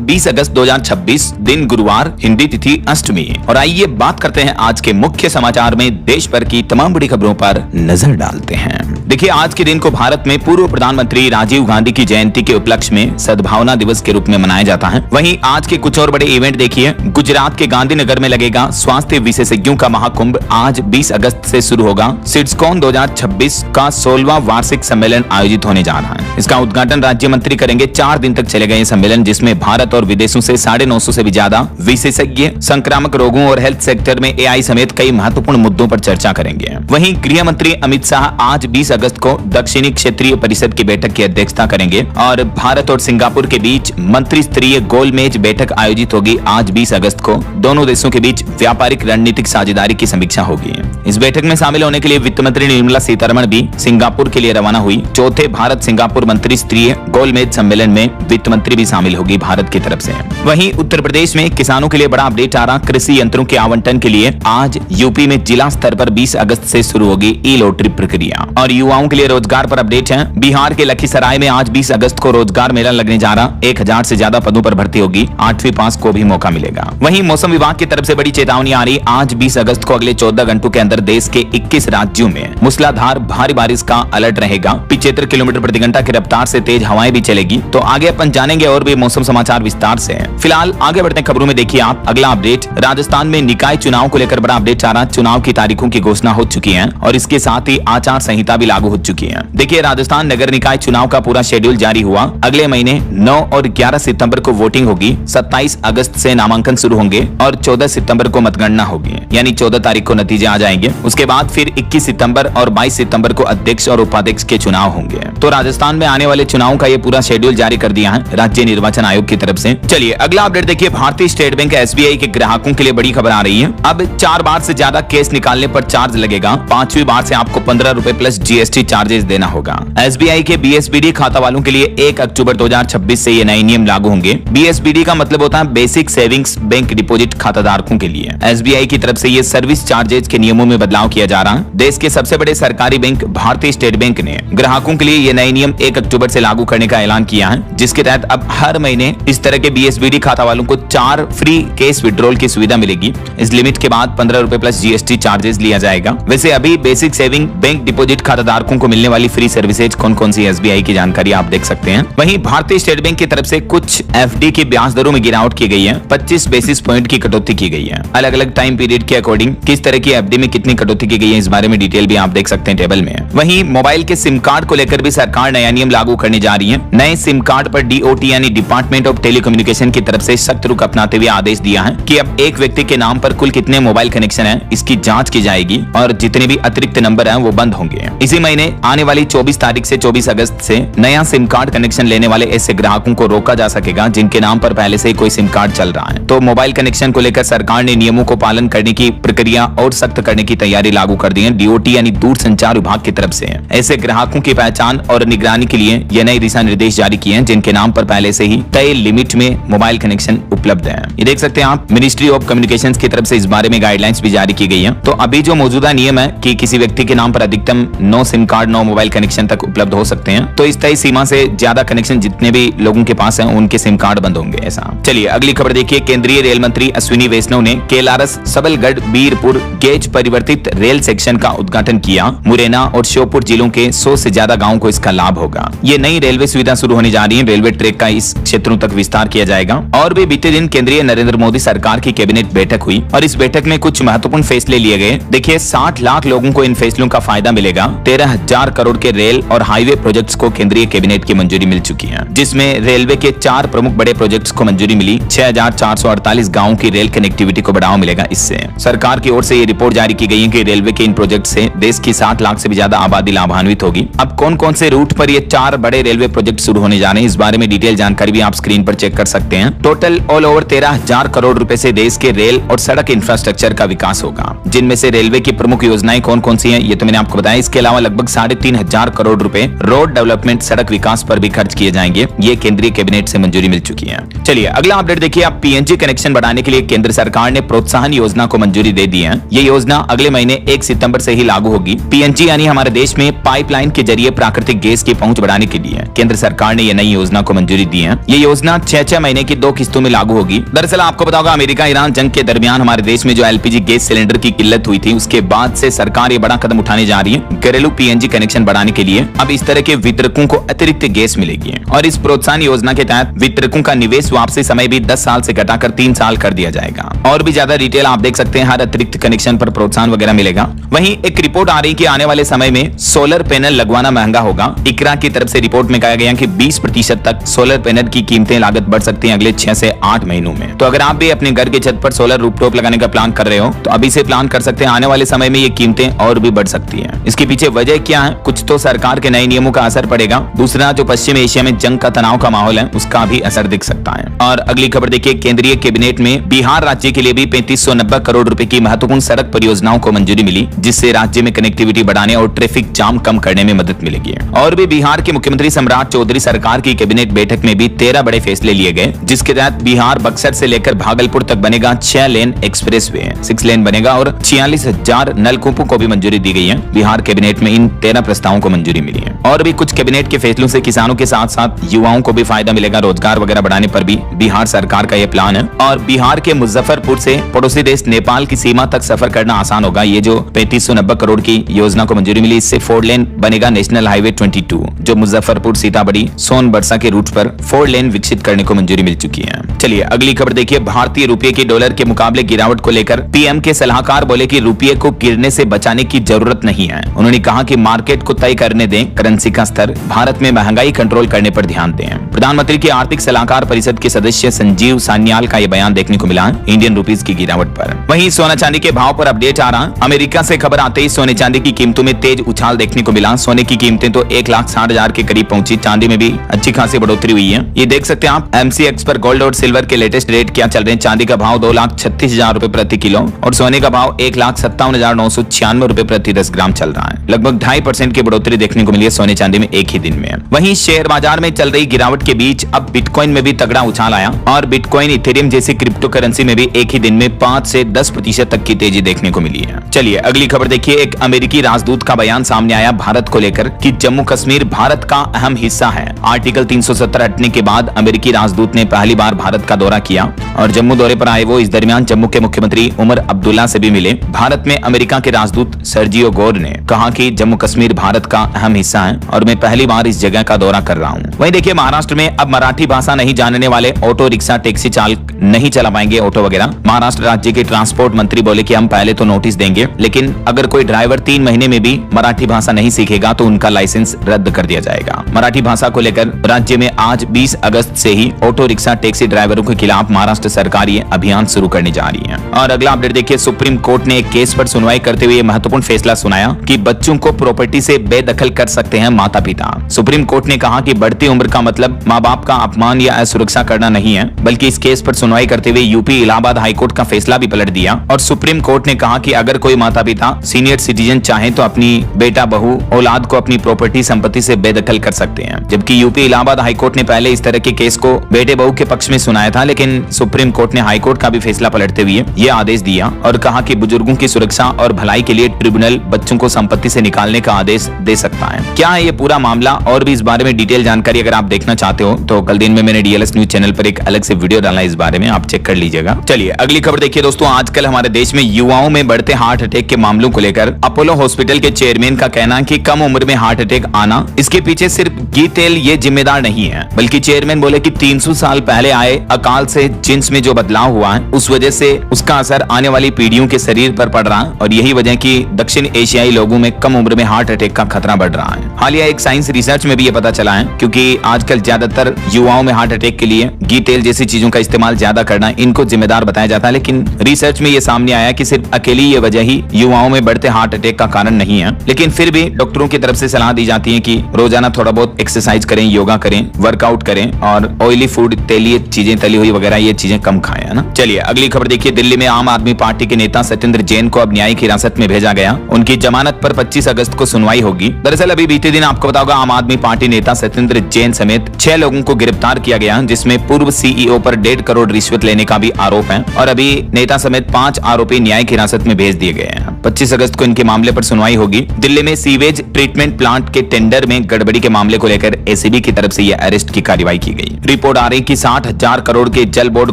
20 अगस्त 2026, दिन गुरुवार, हिंदी तिथि अष्टमी। और आइए बात करते हैं आज के मुख्य समाचार में देश भर की तमाम बड़ी खबरों पर नजर डालते हैं। देखिए, आज के दिन को भारत में पूर्व प्रधानमंत्री राजीव गांधी की जयंती के उपलक्ष्य में सद्भावना दिवस के रूप में मनाया जाता है। वहीं आज के कुछ और बड़े इवेंट देखिए। गुजरात के गांधीनगर में लगेगा स्वास्थ्य विशेषज्ञों का महाकुंभ, आज 20 अगस्त से शुरू होगा। सिड्सकॉन 2026 का 16वां वार्षिक सम्मेलन आयोजित होने जा रहा है। इसका उद्घाटन राज्य मंत्री करेंगे। 4 दिन तक चलेगा ये सम्मेलन, जिसमें भारत और विदेशों से 950 से भी ज्यादा विशेषज्ञ संक्रामक रोगों और हेल्थ सेक्टर में एआई समेत कई महत्वपूर्ण मुद्दों पर चर्चा करेंगे। वहीं गृह मंत्री अमित शाह आज 20 अगस्त को दक्षिणी क्षेत्रीय परिषद की बैठक की अध्यक्षता करेंगे और भारत और सिंगापुर के बीच मंत्री स्तरीय गोलमेज बैठक आयोजित होगी। आज 20 अगस्त को दोनों देशों के बीच व्यापारिक रणनीतिक साझेदारी की समीक्षा होगी। इस बैठक में शामिल होने के लिए वित्त मंत्री निर्मला सीतारमण भी सिंगापुर के लिए रवाना हुई। चौथे भारत सिंगापुर मंत्री स्तरीय गोलमेज सम्मेलन में वित्त मंत्री भी शामिल होगी भारत की तरफ से। वहीं उत्तर प्रदेश में किसानों के लिए बड़ा अपडेट आ रहा। कृषि यंत्रों के आवंटन के लिए आज यूपी में जिला स्तर पर 20 अगस्त से शुरू होगी ई लॉटरी प्रक्रिया। और युवाओं के लिए रोजगार पर अपडेट है। बिहार के लखीसराय में आज 20 अगस्त को रोजगार मेला लगने जा रहा। 1000 से ज्यादा पदों पर भर्ती होगी। 8वीं पास को भी मौका मिलेगा। वहीं मौसम विभाग की तरफ से बड़ी चेतावनी आ रही। आज 20 अगस्त को अगले 14 घंटों के अंदर देश के 21 राज्यों में मूसलाधार भारी बारिश का अलर्ट रहेगा। 75 किलोमीटर प्रति घंटा की रफ्तार से तेज हवाएं भी चलेगी। तो आगे अपन जानेंगे और भी मौसम समाचार विस्तार से। फिलहाल आगे बढ़ते हैं खबरों में। देखिए आप अगला अपडेट, राजस्थान में निकाय चुनाव को लेकर बड़ा अपडेट आ रहा। चुनाव की तारीखों की घोषणा हो चुकी है और इसके साथ ही आचार संहिता भी लागू हो चुकी है। देखिए, राजस्थान नगर निकाय चुनाव का पूरा शेड्यूल जारी हुआ। अगले महीने 9 और 11 सितंबर को वोटिंग होगी। 27 अगस्त से नामांकन शुरू होंगे और 14 सितंबर को मतगणना होगी, यानी 14 तारीख को नतीजे आ जाएंगे। उसके बाद फिर 21 सितंबर और 22 सितंबर को अध्यक्ष और उपाध्यक्ष के चुनाव होंगे। तो राजस्थान में आने वाले चुनाव का ये पूरा शेड्यूल जारी कर दिया है राज्य निर्वाचन आयोग की तरफ से। चलिए अगला अपडेट देखिए। भारतीय स्टेट बैंक एसबीआई के ग्राहकों के लिए बड़ी खबर आ रही है। अब 4 बार से ज्यादा केस निकालने पर चार्ज लगेगा। 5वीं बार से आपको 15 रुपए प्लस जीएसटी चार्जेस देना होगा। एसबीआई के बीएसबीडी खाता वालों के लिए 1 अक्टूबर 2026 से ये नए नियम लागू होंगे। बीएसबीडी का मतलब होता है बेसिक सेविंग्स बैंक डिपॉजिट खाताधारकों के लिए। एसबीआई की तरफ से ये सर्विस चार्जेज के नियमों में बदलाव किया जा रहा है। देश के सबसे बड़े सरकारी बैंक भारतीय स्टेट बैंक ने ग्राहकों के लिए ये नए नियम 1 अक्टूबर से लागू करने का ऐलान किया है, जिसके तहत अब हर महीने इस तरह के बीएसबीडी खाता वालों को 4 फ्री केस विड्रॉल की सुविधा मिलेगी। इस लिमिट के बाद 15 रुपए प्लस जीएसटी चार्जेस लिया जाएगा। वैसे अभी बेसिक सेविंग बैंक डिपॉजिट खाताधारकों को मिलने वाली फ्री सर्विसेज कौन कौन सी एसबीआई की जानकारी आप देख सकते हैं। वहीं भारतीय स्टेट बैंक की तरफ से कुछ एफडी की ब्याज दरों में गिरावट की गई है। 25 बेसिस पॉइंट की कटौती की गई है। अलग अलग टाइम पीरियड के अकॉर्डिंग किस तरह की एफडी में कितनी कटौती की गई है, इस बारे में डिटेल भी आप देख सकते हैं टेबल में। वहीं मोबाइल के सिम कार्ड को लेकर भी सरकार नया नियम लागू करने जा रही है। नए सिम कार्ड पर डीओटी यानी डिपार्टमेंट ऑफ टेलीकम्युनिकेशन की तरफ से सख्त रुख अपनाते हुए आदेश दिया है कि अब एक व्यक्ति के नाम पर कुल कितने मोबाइल कनेक्शन है, इसकी जांच की जाएगी और जितने भी अतिरिक्त नंबर हैं वो बंद होंगे। इसी महीने आने वाली 24 तारीख से 24 अगस्त से नया सिम कार्ड कनेक्शन लेने वाले ऐसे ग्राहकों को रोका जा सकेगा जिनके नाम पर पहले से ही कोई सिम कार्ड चल रहा है। तो मोबाइल कनेक्शन को लेकर सरकार ने नियमों को पालन करने की प्रक्रिया और सख्त करने की तैयारी लागू कर दी है। डीओटी यानी दूर संचार विभाग की तरफ से ऐसे ग्राहकों की पहचान और निगरानी के लिए ये नए दिशा निर्देश जारी किए हैं जिनके नाम पर पहले से ही तय लिमिट में मोबाइल कनेक्शन उपलब्ध है। ये देख सकते हैं आप, मिनिस्ट्री ऑफ कम्युनिकेशंस की तरफ से इस बारे में गाइडलाइंस भी जारी की गई है। तो अभी जो मौजूदा नियम है कि किसी व्यक्ति के नाम पर अधिकतम 9 सिम कार्ड 9 मोबाइल कनेक्शन तक उपलब्ध हो सकते हैं, तो इस तय सीमा से ज्यादा कनेक्शन जितने भी लोगों के पास हैं उनके सिम कार्ड बंद होंगे ऐसा। चलिए अगली खबर देखिए। केंद्रीय रेल मंत्री अश्विनी वैष्णव ने केलारस सबलगढ़ बीरपुर गेज परिवर्तित रेल सेक्शन का उद्घाटन किया। मुरैना और श्योपुर जिलों के 100 से ज्यादा गाँव को इसका लाभ होगा। ये नई रेलवे सुविधा शुरू होने जा रही है। रेलवे ट्रैक का इस क्षेत्रों तक विस्तार किया जाएगा। और भी बीते दिन केंद्रीय नरेंद्र मोदी सरकार की कैबिनेट बैठक हुई और इस बैठक में कुछ महत्वपूर्ण फैसले लिए गए। देखिए 60 लाख लोगों को इन फैसलों का फायदा मिलेगा। 13,000 करोड़ के रेल और हाईवे प्रोजेक्ट्स को केंद्रीय कैबिनेट की मंजूरी मिल चुकी है, जिसमें रेलवे के 4 प्रमुख बड़े प्रोजेक्ट्स को मंजूरी मिली। 6,448 गाँव की रेल कनेक्टिविटी को बढ़ावा मिलेगा। इससे सरकार की ओर से ये रिपोर्ट जारी की गई है कि रेलवे के इन प्रोजेक्ट से देश की 60 लाख से भी ज्यादा आबादी लाभान्वित होगी। अब कौन कौन से रूट पर ये 4 बड़े रेलवे प्रोजेक्ट शुरू होने जा रहे हैं, इस बारे में डिटेल जानकारी भी आप स्क्रीन पर चेक कर सकते हैं। टोटल ऑल ओवर 13,000 करोड़ रुपए से देश के रेल और सड़क इंफ्रास्ट्रक्चर का विकास होगा, जिनमें से रेलवे की प्रमुख योजनाएं कौन कौन सी हैं ये तो मैंने आपको बताया। इसके अलावा लगभग 3,500 करोड़ रुपए रोड डेवलपमेंट सड़क विकास पर भी खर्च किए जाएंगे। ये केंद्रीय कैबिनेट से मंजूरी मिल चुकी है। चलिए अगला अपडेट देखिए। आप पीएनजी कनेक्शन बढ़ाने के लिए केंद्र सरकार ने प्रोत्साहन योजना को मंजूरी दे दी है। ये योजना अगले महीने 1 सितंबर से ही लागू होगी। पीएनजी यानी हमारे देश में पाइपलाइन के जरिए प्राकृतिक गैस की पहुंच बढ़ाने के लिए केंद्र सरकार ने यह नई योजना को मंजूरी दी है। ये योजना 6 महीने की 2 किस्तों में लागू होगी। दरअसल आपको पता होगा अमेरिका ईरान जंग के दरमियान हमारे देश में जो एलपीजी गैस सिलेंडर की किल्लत हुई थी, उसके बाद से सरकार ये बड़ा कदम उठाने जा रही है। घरेलू पीएनजी कनेक्शन बढ़ाने के लिए अब इस तरह के वितरकों को अतिरिक्त गैस मिलेगी और इस प्रोत्साहन योजना के तहत वितरकों का निवेश वापसी समय भी 10 साल से घटाकर 3 साल कर दिया जाएगा। और भी ज्यादा डिटेल आप देख सकते हैं, हर अतिरिक्त कनेक्शन पर प्रोत्साहन वगैरह मिलेगा। वहीं एक रिपोर्ट आ रही कि आने वाले समय में सोलर पैनल लगवाना महंगा होगा। इकरा की तरफ से रिपोर्ट में कहा गया कि 20% तक सोलर पैनल की कीमतें लागत बढ़ सकती हैं अगले 6 से 8 महीनों में। तो अगर आप भी अपने घर के छत पर सोलर रूफटॉप लगाने का प्लान कर रहे हो तो अभी से प्लान कर सकते हैं। आने वाले समय में ये कीमतें और भी बढ़ सकती हैं। इसके पीछे वजह क्या है? कुछ तो सरकार के नए नियमों का असर पड़ेगा, दूसरा जो पश्चिम एशिया में जंग का तनाव का माहौल है उसका भी असर दिख सकता है। और अगली खबर देखिए, केंद्रीय कैबिनेट में बिहार राज्य के लिए भी 3590 करोड़ रुपए की महत्वपूर्ण सड़क परियोजनाओं को मंजूरी मिली, जिससे राज्य में कनेक्टिविटी बढ़ाने और ट्रैफिक जाम कम करने में मदद मिलेगी। और भी बिहार के मुख्यमंत्री सम्राट चौधरी सरकार की कैबिनेट बैठक में भी 13 बड़े फैसले लिए गए, जिसके तहत बिहार बक्सर से लेकर भागलपुर तक बनेगा 6 लेन एक्सप्रेस वे, 6 लेन बनेगा और 46,000 नलकूपों को भी मंजूरी दी गई है। बिहार कैबिनेट में इन 13 प्रस्तावों को मंजूरी मिली है। और भी कुछ कैबिनेट के फैसलों से किसानों के साथ साथ युवाओं को भी फायदा मिलेगा। रोजगार वगैरह बढ़ाने पर भी बिहार सरकार का यह प्लान है। और बिहार के मुजफ्फरपुर से पड़ोसी देश नेपाल की सीमा तक सफर करना आसान होगा। ये जो 3590 करोड़ की योजना को मंजूरी मिली, इससे 4 लेन बनेगा नेशनल हाईवे 22, जो मुजफ्फरपुर सीतामढ़ी सोनबरसा के रूट पर 4 लेन विकसित करने को मंजूरी मिल चुकी है। चलिए अगली खबर देखिए, भारतीय रुपये की डॉलर के मुकाबले गिरावट को लेकर पीएम के सलाहकार बोले कि रुपये को गिरने से बचाने की जरूरत नहीं है। उन्होंने कहा कि मार्केट को तय करने दें करेंसी का स्तर, भारत में महंगाई कंट्रोल करने पर ध्यान दें। प्रधानमंत्री की आर्थिक सलाहकार परिषद के सदस्य संजीव सान्याल का यह बयान देखने को मिला इंडियन रुपीस की गिरावट पर। वहीं सोना चांदी के भाव पर अपडेट आ रहा। अमेरिका से खबर आते ही सोने चांदी की कीमतों में तेज उछाल देखने को मिला। सोने की कीमतें तो 1,60,000 के करीब पहुंची, चांदी में भी अच्छी खासी बढ़ोतरी हुई है। ये देख सकते हैं आप MCX पर गोल्ड और सिल्वर के लेटेस्ट रेट क्या चल रहे हैं। चांदी का भाव 2,36,000 रुपए प्रति किलो और सोने का भाव 1,57,996 रुपए प्रति 10 ग्राम चल रहा है। लगभग 2.5% की बढ़ोतरी देखने को मिली है सोने चांदी में एक ही दिन में। वहीं शेयर बाजार में चल रही गिरावट के बीच अब बिटकॉइन में भी तगड़ा उछाल आया और बिटकॉइन इथेरियम जैसी क्रिप्टो करेंसी में भी एक ही दिन में 5 से 10% तक की तेजी देखने को मिली है। चलिए अगली खबर देखिए, एक अमेरिकी राजदूत का बयान सामने आया भारत को लेकर कि जम्मू कश्मीर भारत का अहम हिस्सा है। आर्टिकल 370 हटने के बाद अमेरिकी राजदूत ने पहली बार भारत का दौरा किया और जम्मू दौरे पर आए वो इस दरमियान जम्मू के मुख्यमंत्री उमर अब्दुल्ला से भी मिले। भारत में अमेरिका के राजदूत सर्जियो गोर ने कहा कि जम्मू कश्मीर भारत का अहम हिस्सा है और मैं पहली बार इस जगह का दौरा कर रहा हूँ। वहीं देखिए, महाराष्ट्र में अब मराठी भाषा नहीं जानने वाले ऑटो रिक्शा टैक्सी चालक नहीं चला पाएंगे ऑटो वगैरह। महाराष्ट्र राज्य के ट्रांसपोर्ट मंत्री बोले कि हम पहले तो नोटिस देंगे, लेकिन अगर कोई ड्राइवर 3 महीने में भी मराठी भाषा नहीं सीखेगा तो उनका लाइसेंस रद्द कर दिया जाएगा। मराठी भाषा को लेकर राज्य में आज 20 अगस्त से ही ऑटो रिक्शा टैक्सी ड्राइवरों के खिलाफ महाराष्ट्र सरकार ये अभियान शुरू करने जा रही है। और अगला अपडेट देखिए, सुप्रीम कोर्ट ने एक केस पर सुनवाई करते हुए महत्वपूर्ण फैसला सुनाया कि बच्चों को प्रॉपर्टी से बेदखल कर सकते हैं माता पिता। सुप्रीम कोर्ट ने कहा कि बढ़ती उम्र का मतलब माँ बाप का अपमान या असुरक्षा करना नहीं है, बल्कि इस केस पर सुनवाई करते हुए यूपी इलाहाबाद हाईकोर्ट का फैसला भी पलट दिया। और सुप्रीम कोर्ट ने कहा कि अगर कोई माता पिता सीनियर सिटीजन चाहे तो अपनी बेटा बहू औलाद को अपनी प्रॉपर्टी संपत्ति से बेदखल कर सकते हैं। जबकि यूपी इलाहाबाद हाईकोर्ट ने पहले इस तरह के केस को बेटे बहू के पक्ष में सुनाया था, लेकिन सुप्रीम कोर्ट ने हाईकोर्ट का भी फैसला पलटते हुए ये आदेश दिया और कहा कि बुजुर्गों की सुरक्षा और भलाई के लिए ट्रिब्यूनल बच्चों को संपत्ति से निकालने का आदेश दे सकता है। क्या है ये पूरा मामला और भी इस बारे में डिटेल जानकारी अगर आप देखना चाहते हो तो कल दिन में मैंने DLS न्यूज चैनल पर एक अलग से वीडियो डाला इस बारे में, आप चेक कर लीजिएगा। चलिए अगली खबर देखिए दोस्तों, आजकल हमारे देश में युवाओं में बढ़ते हार्ट अटैक के मामलों को लेकर अपोलो हॉस्पिटल के चेयरमैन का कहना है कि कम उम्र में हार्ट अटैक आना इसके पीछे सिर्फ घी तेल ये जिम्मेदार नहीं है, बल्कि चेयरमैन बोले कि 300 साल पहले आए अकाल से जीन्स में जो बदलाव हुआ है उस वजह से उसका असर आने वाली पीढ़ियों के शरीर पर पड़ रहा है और यही वजह कि दक्षिण एशियाई लोगों में कम उम्र में हार्ट अटैक का खतरा बढ़ रहा है। हालिया एक साइंस रिसर्च में भी ये पता चला है, क्योंकि आजकल ज्यादातर युवाओं में हार्ट अटैक के लिए घी तेल जैसी चीजों का इस्तेमाल ज्यादा करना इनको जिम्मेदार बताया जाता है, लेकिन रिसर्च में ये सामने आया कि सिर्फ अकेली ये वजह ही युवाओं में बढ़ते हार्ट अटैक का कारण नहीं है। लेकिन फिर भी डॉक्टरों की तरफ से सलाह दी जाती है कि रोजाना थोड़ा बहुत एक्सरसाइज करें, योगा करें, वर्कआउट करें और ऑयली फूड, तेलीय चीजें, तली हुई वगैरह ये चीजें कम खाएं, है ना। चलिए अगली खबर देखिए, दिल्ली में आम आदमी पार्टी के नेता सत्येंद्र जैन को अब न्यायिक हिरासत में भेजा गया। उनकी जमानत पर 25 अगस्त को सुनवाई होगी। दरअसल अभी बीते दिन आपको पता होगा, आम आदमी पार्टी नेता सत्येंद्र जैन समेत 6 लोगों को गिरफ्तार किया गया, जिसमें पूर्व CEO पर 1.5 करोड़ रिश्वत लेने का भी आरोप है और अभी नेता समेत 5 आरोपी न्यायिक हिरासत में भेज दिए गए हैं। 25 अगस्त को इनके मामले पर सुनवाई होगी। दिल्ली में सीवेज ट्रीटमेंट प्लांट के टेंडर में गड़बड़ी के मामले को लेकर ACB की तरफ से यह अरेस्ट की कार्रवाई की गई। रिपोर्ट आ रही कि 60,000 करोड़ के जल बोर्ड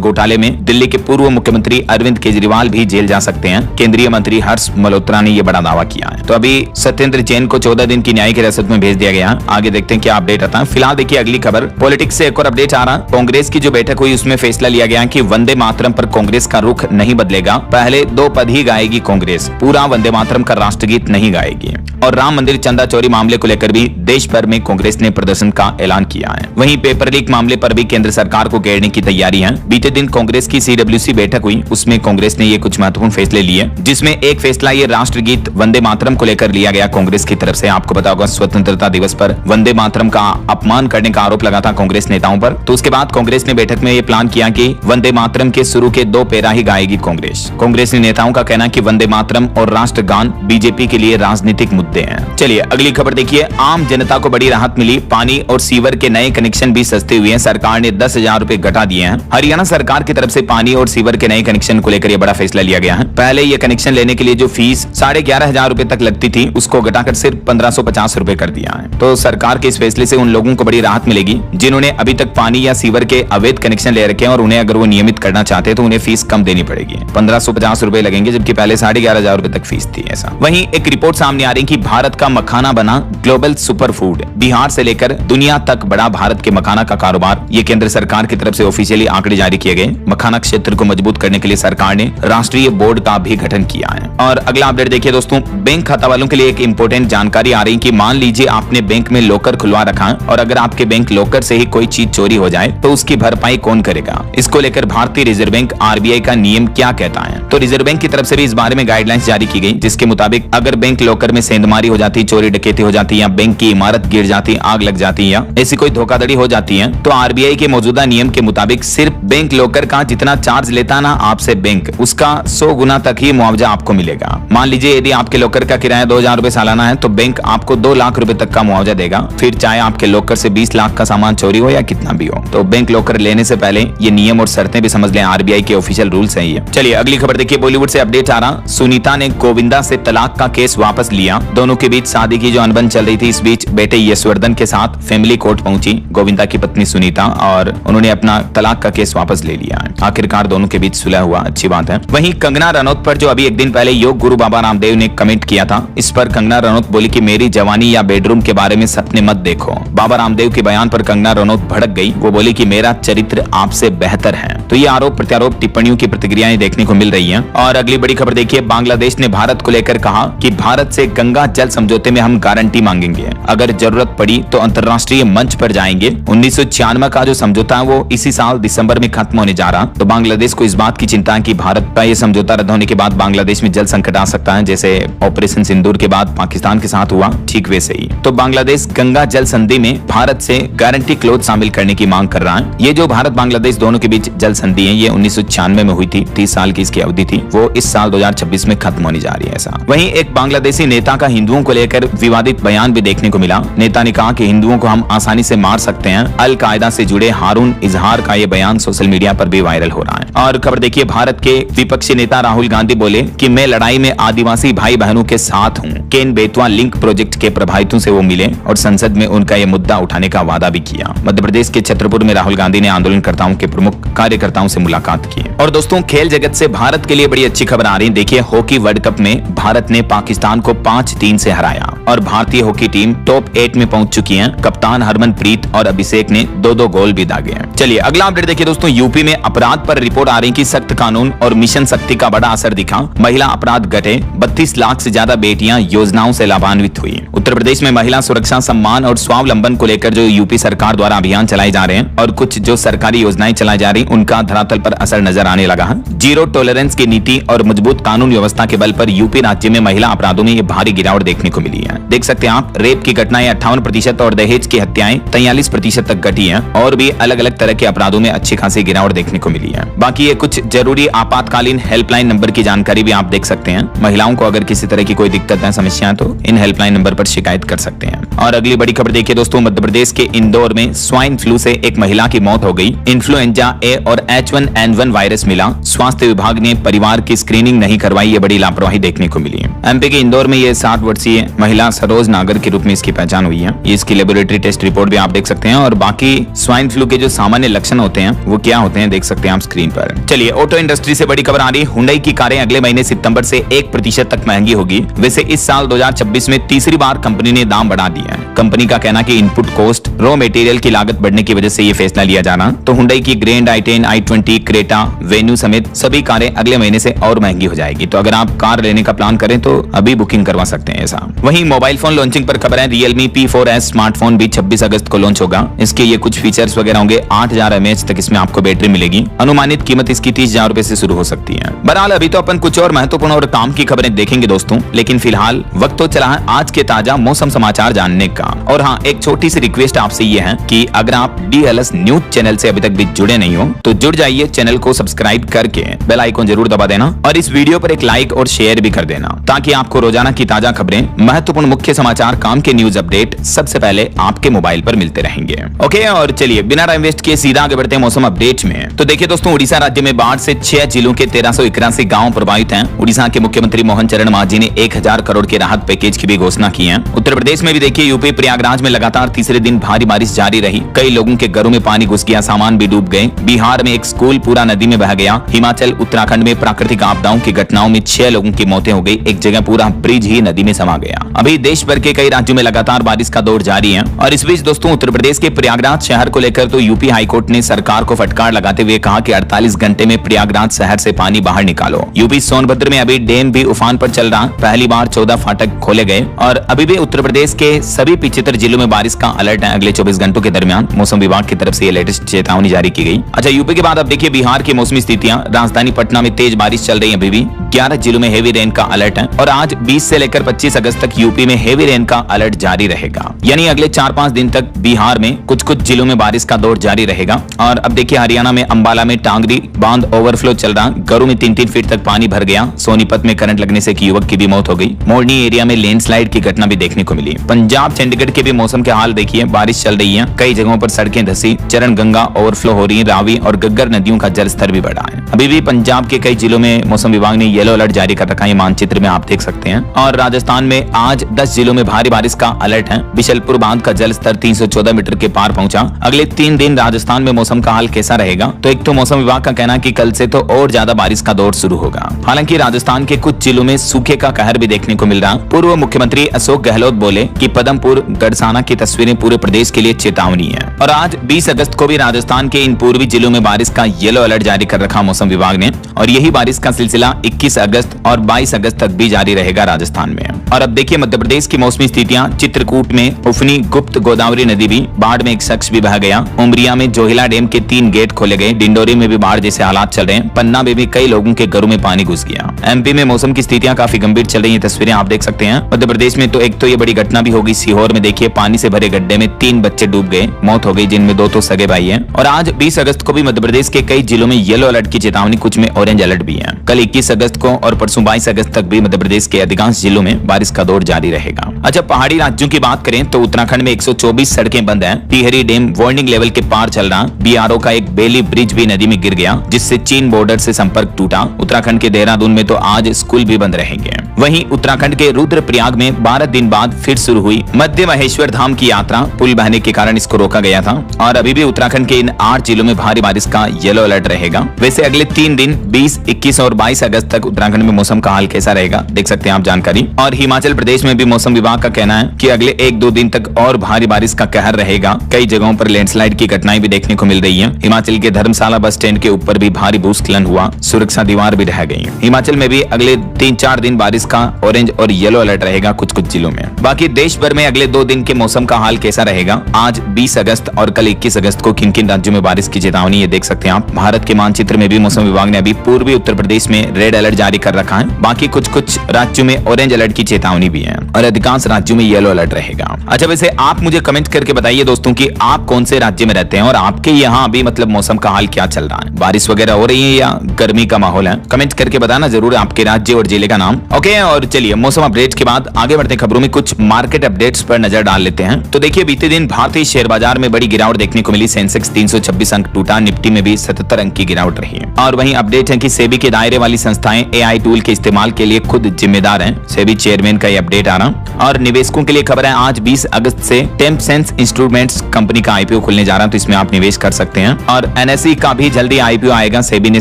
घोटाले में दिल्ली के पूर्व मुख्यमंत्री अरविंद केजरीवाल भी जेल जा सकते हैं। केंद्रीय मंत्री हर्ष मल्होत्रा ने यह बड़ा दावा किया है। तो अभी सत्येंद्र जैन को 14 दिन की न्यायिक हिरासत में भेज दिया गया। आगे देखते हैं क्या अपडेट आता है। फिलहाल देखिए अगली खबर पॉलिटिक्स से एक और अपडेट आ रहा। कांग्रेस की जो बैठक हुई उसमें फैसला लिया गया कि वंदे मातरम पर कांग्रेस का रुख नहीं बदलेगा। पहले 2 पद ही गाएगी कांग्रेस, पूरा वंदे मातरम का राष्ट्रगीत नहीं गाएगी। और राम मंदिर चंदा चोरी मामले को लेकर भी देश भर में कांग्रेस ने प्रदर्शन का ऐलान किया है। वहीं पेपर लीक मामले पर भी केंद्र सरकार को घेरने की तैयारी है। बीते दिन कांग्रेस की CWC बैठक हुई, उसमें कांग्रेस ने ये कुछ महत्वपूर्ण फैसले लिए, जिसमें एक फैसला ये राष्ट्रगीत वंदे मातरम को लेकर लिया गया कांग्रेस की तरफ से। आपको पता होगा स्वतंत्रता दिवस पर वंदे मातरम का अपमान करने का आरोप लगा था कांग्रेस नेताओं पर। तो उसके बाद कांग्रेस ने बैठक में ये प्लान किया कि वंदे मातरम के शुरू के 2 पैरा ही गाएगी कांग्रेस। कांग्रेसी नेताओं का कहना कि वंदे मातरम और राष्ट्रगान बीजेपी के लिए राजनीतिक मुद्दे हैं। चलिए अगली खबर देखिए। आम जनता को बड़ी राहत मिली, पानी और सीवर के नए कनेक्शन भी सस्ते हुए हैं। सरकार ने 10,000 रुपए घटा दिए हैं। हरियाणा सरकार की तरफ से पानी और सीवर के नए कनेक्शन को लेकर यह बड़ा फैसला लिया गया है। पहले ये कनेक्शन लेने के लिए जो फीस 11,500 रुपए तक लगती थी, उसको घटाकर सिर्फ 1,550 रुपए कर दिया है। तो सरकार के इस फैसले से उन लोगों को बड़ी राहत मिलेगी जिन्होंने अभी तक पानी या सीवर के अवैध कनेक्शन ले रखे हैं, और उन्हें अगर वो नियमित करना चाहते हैं तो उन्हें फीस कम देनी पड़ेगी। 1,550 रुपए लगेंगे, जबकि पहले 11,500 रुपए तक फीस थी। ऐसा वहीं एक रिपोर्ट सामने आ रही कि भारत का मखाना बना ग्लोबल सुपर फूड। बिहार से लेकर दुनिया तक बड़ा भारत के मखाना का कारोबार। ये केंद्र सरकार की तरफ से ऑफिशियली आंकड़े जारी किए गए। मखाना क्षेत्र को मजबूत करने के लिए सरकार ने राष्ट्रीय बोर्ड का भी गठन किया है। और अगला अपडेट देखिए दोस्तों, बैंक खाता वालों के लिए एक इंपॉर्टेंट जानकारी आ रही कि मान लीजिए आपने बैंक में लॉकर खुलवा रखा है और अगर आपके बैंक लॉकर से ही कोई चीज चोरी हो जाए तो उसकी भरपाई कौन करेगा। इसको लेकर भारतीय रिजर्व बैंक RBI का नियम क्या कहता है। तो रिजर्व बैंक की तरफ से भी इस बारे में गाइडलाइंस जारी की गई, जिसके मुताबिक अगर बैंक लॉकर में सेंधमारी हो जाती, चोरी डकैती हो जाती, या बैंक की इमारत गिर जाती, आग लग जाती, या ऐसी कोई धोखाधड़ी हो जाती है, तो RBI के मौजूदा नियम के मुताबिक सिर्फ बैंक लॉकर का जितना चार्ज लेता ना आपसे बैंक, उसका 100 गुना तक ही मुआवजा आपको मिलेगा। मान लीजिए यदि आपके लॉकर का किराया 2,000 रुपए सालाना है तो बैंक आपको 2 लाख रुपए तक का मुआवजा देगा, फिर चाहे आपके लॉकर से 20 लाख का सामान चोरी हो या कितना भी हो। तो बैंक लॉकर लेने से पहले ये नियम और शर्तें भी समझ लें, RBI के ऑफिशियल रूल्स हैं ये। चलिए अगली खबर देखिए, बॉलीवुड से अपडेट आ रहा। सुनीता ने गोविंदा से तलाक का केस वापस लिया। दोनों के बीच शादी की जो अनबन चल रही थी, इस बीच बेटे यशवर्धन के साथ फैमिली कोर्ट पहुंची गोविंदा की पत्नी सुनीता, और उन्होंने अपना तलाक का केस वापस ले लिया। आखिरकार दोनों के बीच सुलह हुआ, अच्छी बात है। वहीं कंगना रनौत पर जो अभी एक दिन पहले योग गुरु बाबा रामदेव ने कमेंट किया था, इस पर कंगना रनौत बोली कि मेरी जवानी या बेडरूम के बारे में सपने मत देखो। बाबा रामदेव के बयान पर कंगना रनौत भड़क गई। वो बोली कि मेरा चरित्र आपसे बेहतर है। तो ये आरोप प्रत्यारोप टिप्पणियों की प्रतिक्रियाएं देखने को मिल रही हैं। और अगली बड़ी खबर देखिए, बांग्लादेश ने भारत को लेकर कहा कि भारत से गंगा जल समझौते में हम गारंटी मांगेंगे, अगर जरूरत पड़ी तो अंतर्राष्ट्रीय मंच पर जाएंगे। 1996 का जो समझौता है वो इसी साल दिसंबर में खत्म होने जा रहा। तो बांग्लादेश को इस बात की चिंता है कि भारत का ये समझौता रद्द होने के बाद बांग्लादेश में जल संकट आ सकता है, जैसे ऑपरेशन सिंदूर के बाद पाकिस्तान के साथ हुआ, ठीक वैसे ही। तो बांग्लादेश गंगा जल संधि में भारत से गारंटी क्लॉज शामिल करने की मांग कर रहा है। ये जो भारत बांग्लादेश दोनों के बीच जल संधि है, ये 1996 में हुई थी, 30 साल की इसकी अवधि थी, वो इस साल 2026 में खत्म होने जा रही है। ऐसा वहीं एक बांग्लादेशी नेता का हिंदुओं को लेकर विवादित बयान भी देखने को मिला। नेता ने कहा कि हिंदुओं को हम आसानी से मार सकते हैं। अल कायदा से जुड़े हारून इजहार का ये बयान सोशल मीडिया पर भी वायरल हो रहा है। और खबर देखिए, भारत के विपक्षी नेता राहुल गांधी बोले कि मैं लड़ाई में आदिवासी भाई बहनों के साथ हूँ। केन बेतवा लिंक प्रोजेक्ट के प्रभावितों से वो मिले और संसद में उनका ये मुद्दा उठाने का वादा भी किया। मध्य प्रदेश के छतरपुर में राहुल गांधी ने आंदोलनकर्ताओं के प्रमुख कार्यकर्ताओं से मुलाकात की। और दोस्तों, खेल जगत से भारत के लिए बड़ी अच्छी खबर आ रही है। देखिए, हॉकी वर्ल्ड कप में भारत ने पाकिस्तान को 5-3 से हराया और भारतीय हॉकी टीम टॉप 8 में पहुंच चुकी है। कप्तान हरमनप्रीत और अभिषेक ने 2-2 गोल भी दागे हैं। चलिए अगला अपडेट देखिए दोस्तों, यूपी में अपराध पर रिपोर्ट आ रही कि सख्त कानून और मिशन शक्ति का बड़ा असर दिखा। महिला अपराध घटे, 32 लाख से ज्यादा बेटियां योजनाओं से लाभान्वित हुई। उत्तर प्रदेश में महिला सुरक्षा, सम्मान और स्वावलंबन को लेकर जो यूपी सरकार द्वारा अभियान चलाए जा रहे हैं और कुछ जो सरकारी योजनाएं चलाई जा रही, उनका धरातल पर असर नजर आने लगा है। जीरो टॉलरेंस की नीति और मजबूत कानून व्यवस्था के बल पर यूपी राज्य में महिला अपराधों में ये भारी गिरावट देखने को मिली है। देख सकते हैं आप, रेप की घटनाएं 58% और दहेज की हत्याएं 43% तक घटी हैं और भी अलग अलग तरह के अपराधों में अच्छी खासी गिरावट देखने को मिली है। बाकी ये कुछ जरूरी आपातकालीन हेल्पलाइन नंबर की जानकारी भी आप देख सकते हैं। महिलाओं को अगर किसी तरह की कोई दिक्कत है, समस्या, तो इन हेल्पलाइन नंबर पर शिकायत कर सकते हैं। और अगली बड़ी खबर देखिए दोस्तों, मध्य प्रदेश के इंदौर में स्वाइन फ्लू से एक महिला की मौत हो गई। इन्फ्लुएंजा ए और H1N1 वायरस मिला। स्वास्थ्य विभाग ने परिवार की स्क्रीनिंग नहीं करवाई, ये बड़ी लापरवाही देखने को मिली है। एमपी के इंदौर में ये 60 वर्षीय महिला सरोज नागर के रूप में इसकी पहचान हुई है। इसकी लेबोरेटरी टेस्ट रिपोर्ट भी आप देख सकते हैं। और बाकी स्वाइन फ्लू के जो सामान्य लक्षण होते हैं वो क्या होते हैं देख सकते हैं आप स्क्रीन पर। चलिए ऑटो इंडस्ट्री से बड़ी खबर आ रही है, हुंडई की कारें अगले महीने सितंबर से 1% तक महंगी होगी। वैसे इस साल 2026 में तीसरी बार कंपनी ने दाम बढ़ा दिया है। कंपनी का कहना कि इनपुट कॉस्ट, रॉ मटेरियल की लागत बढ़ने की वजह से ये फैसला लिया जाना। तो हुंडई की grand i10, i20, Creta, venue समेत सभी कारें अगले महीने से और महंगी हो जाएगी। तो अगर आप कार लेने का प्लान करें तो अभी बुकिंग करवा सकते हैं ऐसा। वहीं मोबाइल फोन लॉन्चिंग पर खबर है, Realme P4S स्मार्टफोन भी 26 अगस्त को लॉन्च होगा। इसके ये कुछ फीचर्स वगैरह होंगे। 8000 mAh तक इसमें आपको बैटरी मिलेगी। अनुमानित कीमत इसकी 30,000 रुपए से शुरू हो सकती है। बहरहाल अभी तो अपन कुछ और महत्वपूर्ण और काम की खबरें देखेंगे दोस्तों, लेकिन फिलहाल वक्त तो चला है आज के ताजा मौसम समाचार जानने का। और हाँ, एक छोटी सी रिक्वेस्ट आपसे ये है कि अगर आप DLS न्यूज चैनल से अभी तक भी जुड़े नहीं हो तो जुड़ जाइए, चैनल को सब्सक्राइब करके बेल आइकन जरूर दबा देना और इस वीडियो पर एक लाइक और शेयर भी कर देना, ताकि आपको रोजाना की ताजा खबरें, महत्वपूर्ण मुख्य समाचार, काम के न्यूज अपडेट सबसे पहले आपके मोबाइल पर मिलते रहेंगे। ओके, और चलिए बिना टाइम वेस्ट किए सीधा आगे बढ़ते हैं मौसम अपडेट में। तो देखिए दोस्तों, उड़ीसा राज्य में बाढ़ से 6 जिलों के 1381 गाँव प्रभावित हैं। उड़ीसा के मुख्यमंत्री मोहन चरण मांझी ने 1000 करोड़ के राहत पैकेज की भी घोषणा की है। उत्तर प्रदेश में भी देखिए, यूपी प्रयागराज में लगातार तीसरे दिन भारी बारिश जारी रही। कई लोगों के घरों में पानी घुस गया, सामान भी डूब गए। बिहार में एक स्कूल पूरा नदी में बह गया। हिमाचल, उत्तराखंड में प्राकृतिक आपदाओं की घटनाओं में 6 लोगों की मौतें हो गई। एक जगह पूरा ब्रिज ही नदी में समा गया। अभी देश भर के कई राज्यों में लगातार बारिश का दौर जारी है। और इस बीच दोस्तों, उत्तर प्रदेश के प्रयागराज शहर को लेकर तो यूपी हाईकोर्ट ने सरकार को फटकार लगाते हुए कहा कि 48 घंटे में प्रयागराज शहर से पानी बाहर निकालो। यूपी सोनभद्र में अभी डैम भी उफान पर चल रहा। पहली बार 14 फाटक खोले गए और अभी भी उत्तर प्रदेश के सभी 75 जिलों में बारिश का अलर्ट है। अगले 24 घंटों के दरमियान मौसम विभाग की तरफ से ये लेटेस्ट चेतावनी जारी की गई। अच्छा, यूपी के बाद अब देखिए बिहार की मौसमी स्थितियां। राजधानी पटना में तेज बारिश चल रही है। अभी भी 11 जिलों में हेवी रेन का अलर्ट है और आज 20 से लेकर 25 अगस्त तक यूपी में हेवी रेन का अलर्ट जारी रहेगा। यानी अगले 4-5 दिन तक बिहार में कुछ कुछ जिलों में बारिश का दौर जारी रहेगा। और अब देखिए, हरियाणा में अंबाला में टांगरी बांध ओवरफ्लो चल रहा। घरों में 3-3 फीट तक पानी भर गया। सोनीपत में करंट लगने से एक युवक की भी मौत हो गई। मोरनी एरिया में लैंडस्लाइड की घटना भी देखने को मिली। पंजाब चंडीगढ़ के भी मौसम के हाल देखिए, बारिश चल रही है। कई जगहों पर सड़कें धसी, चरण गंगा ओवरफ्लो हो रही है। रावी और गग्गर नदियों का जलस्तर भी बढ़ा है। अभी भी पंजाब के कई जिलों में मौसम विभाग ने येलो अलर्ट जारी कर रखा है। मानचित्र में आप देख सकते हैं। और राजस्थान में आज 10 जिलों में भारी बारिश का अलर्ट है। बिशलपुर बांध का जलस्तर 314 मीटर के पार पहुंचा। अगले 3 दिन राजस्थान में मौसम का हाल कैसा रहेगा? तो एक तो मौसम विभाग का कहना है कि कल से तो और ज्यादा बारिश का दौर शुरू होगा। हालांकि राजस्थान के कुछ जिलों में सूखे का कहर भी देखने को मिल रहा। पूर्व मुख्यमंत्री अशोक गहलोत बोले कि पदमपुर, गढ़साना की तस्वीरें पूरे प्रदेश के लिए चेतावनी है। और आज 20 अगस्त को भी राजस्थान के इन पूर्वी जिलों में बारिश का येलो अलर्ट जारी कर रखा मौसम विभाग ने। और यही बारिश का सिलसिला 21 अगस्त और 22 अगस्त तक भी जारी रहेगा राजस्थान में। और अब देखिए मध्य प्रदेश की मौसमी स्थितियां। चित्रकूट में उफनी गुप्त गोदावरी नदी भी, बाढ़ में एक शख्स भी बह गया। उमरिया में जोहिला डैम के 3 गेट खोले गए। डिंडोरी में भी बाढ़ जैसे हालात चल रहे हैं। पन्ना में भी कई लोगों के घरों में पानी घुस गया। एमपी में मौसम की स्थितियां काफी गंभीर चल रही है। तस्वीरें आप देख सकते हैं। मध्य प्रदेश में तो एक तो ये बड़ी घटना भी होगी। सीहोर में देखिए, पानी से भरे गड्ढे में 3 बच्चे डूब गए, मौत हो गई, जिनमें 2 तो सगे भाई हैं। और आज 20 अगस्त को भी मध्य प्रदेश के कई जिलों में येलो अलर्ट की चेतावनी, कुछ में ऑरेंज अलर्ट भी है। कल 21 अगस्त को और परसों 22 अगस्त तक भी मध्य प्रदेश के अधिकांश जिलों में बारिश का दौर जारी रहेगा। अच्छा, पहाड़ी राज्यों की बात करें तो उत्तराखंड में 124 सड़कें बंद हैं। टिहरी डैम वार्निंग लेवल के पार चल रहा। बीआरओ का एक बेली ब्रिज भी नदी में गिर गया, जिससे चीन बॉर्डर से संपर्क टूटा। उत्तराखंड के देहरादून में तो आज स्कूल भी बंद रहेंगे। वहीं उत्तराखंड के रुद्रप्रयाग में 12 दिन बाद फिर शुरू हुई मध्य महेश्वर धाम की यात्रा। पुल बहने के कारण इसको रोका गया था। और अभी भी उत्तराखंड के इन 8 जिलों में भारी बारिश का येलो अलर्ट रहेगा। वैसे अगले 3 दिन 20, 21 और 22 अगस्त तक उत्तराखंड में मौसम का हाल कैसा रहेगा देख सकते हैं आप जानकारी। और हिमाचल प्रदेश में भी मौसम विभाग का कहना है कि अगले 1-2 दिन तक और भारी बारिश का कहर रहेगा। कई जगहों पर लैंडस्लाइड की घटनाएं भी देखने को मिल रही है। हिमाचल के धर्मशाला बस स्टैंड के ऊपर भी भारी भूस्खलन हुआ, सुरक्षा दीवार भी ढह गई। हिमाचल में भी अगले 3-4 दिन बारिश का ऑरेंज और येलो अलर्ट रहेगा कुछ कुछ जिलों में। बाकी देश भर में अगले 2 दिन के मौसम का हाल कैसा रहेगा? आज 20 अगस्त और कल 21 अगस्त को किन किन राज्यों में बारिश की चेतावनी ये देख सकते हैं आप। भारत के मानचित्र में भी मौसम विभाग ने अभी पूर्वी उत्तर प्रदेश में रेड अलर्ट जारी कर रखा है। बाकी कुछ कुछ राज्यों में ऑरेंज अलर्ट की चेतावनी भी है और अधिकांश राज्यों में येलो अलर्ट रहेगा। अच्छा, वैसे आप मुझे कमेंट करके बताइए दोस्तों कि आप कौन से राज्य में रहते हैं और आपके यहाँ अभी मतलब मौसम का हाल क्या चल रहा है। बारिश वगैरह हो रही है या गर्मी का माहौल है? कमेंट करके बताना जरूर आपके राज्य और जिले का नाम। ओके, और चलिए मौसम अपडेट के बाद आगे बढ़ते खबरों में कुछ मार्केट अपडेट्स पर नजर डाल लेते हैं। तो देखिए, बीते दिन भारतीय शेयर बाजार में बड़ी गिरावट देखने को मिली। सेंसेक्स 326 अंक टूटा, निफ्टी में भी 77 अंक की गिरावट रही है। और वहीं अपडेट है कि सेबी के दायरे वाली संस्थाएं एआई टूल के इस्तेमाल के लिए खुद जिम्मेदार हैं। सेबी चेयरमैन का ये अपडेट आ रहा। और निवेशकों के लिए खबर है, आज 20 अगस्त से टेम्पसेंस इंस्ट्रूमेंट्स कंपनी का आईपीओ आईपीओ खुलने जा रहा है, तो इसमें आप निवेश कर सकते हैं। और एनएसई का भी जल्दी आईपीओ आएगा, सेबी ने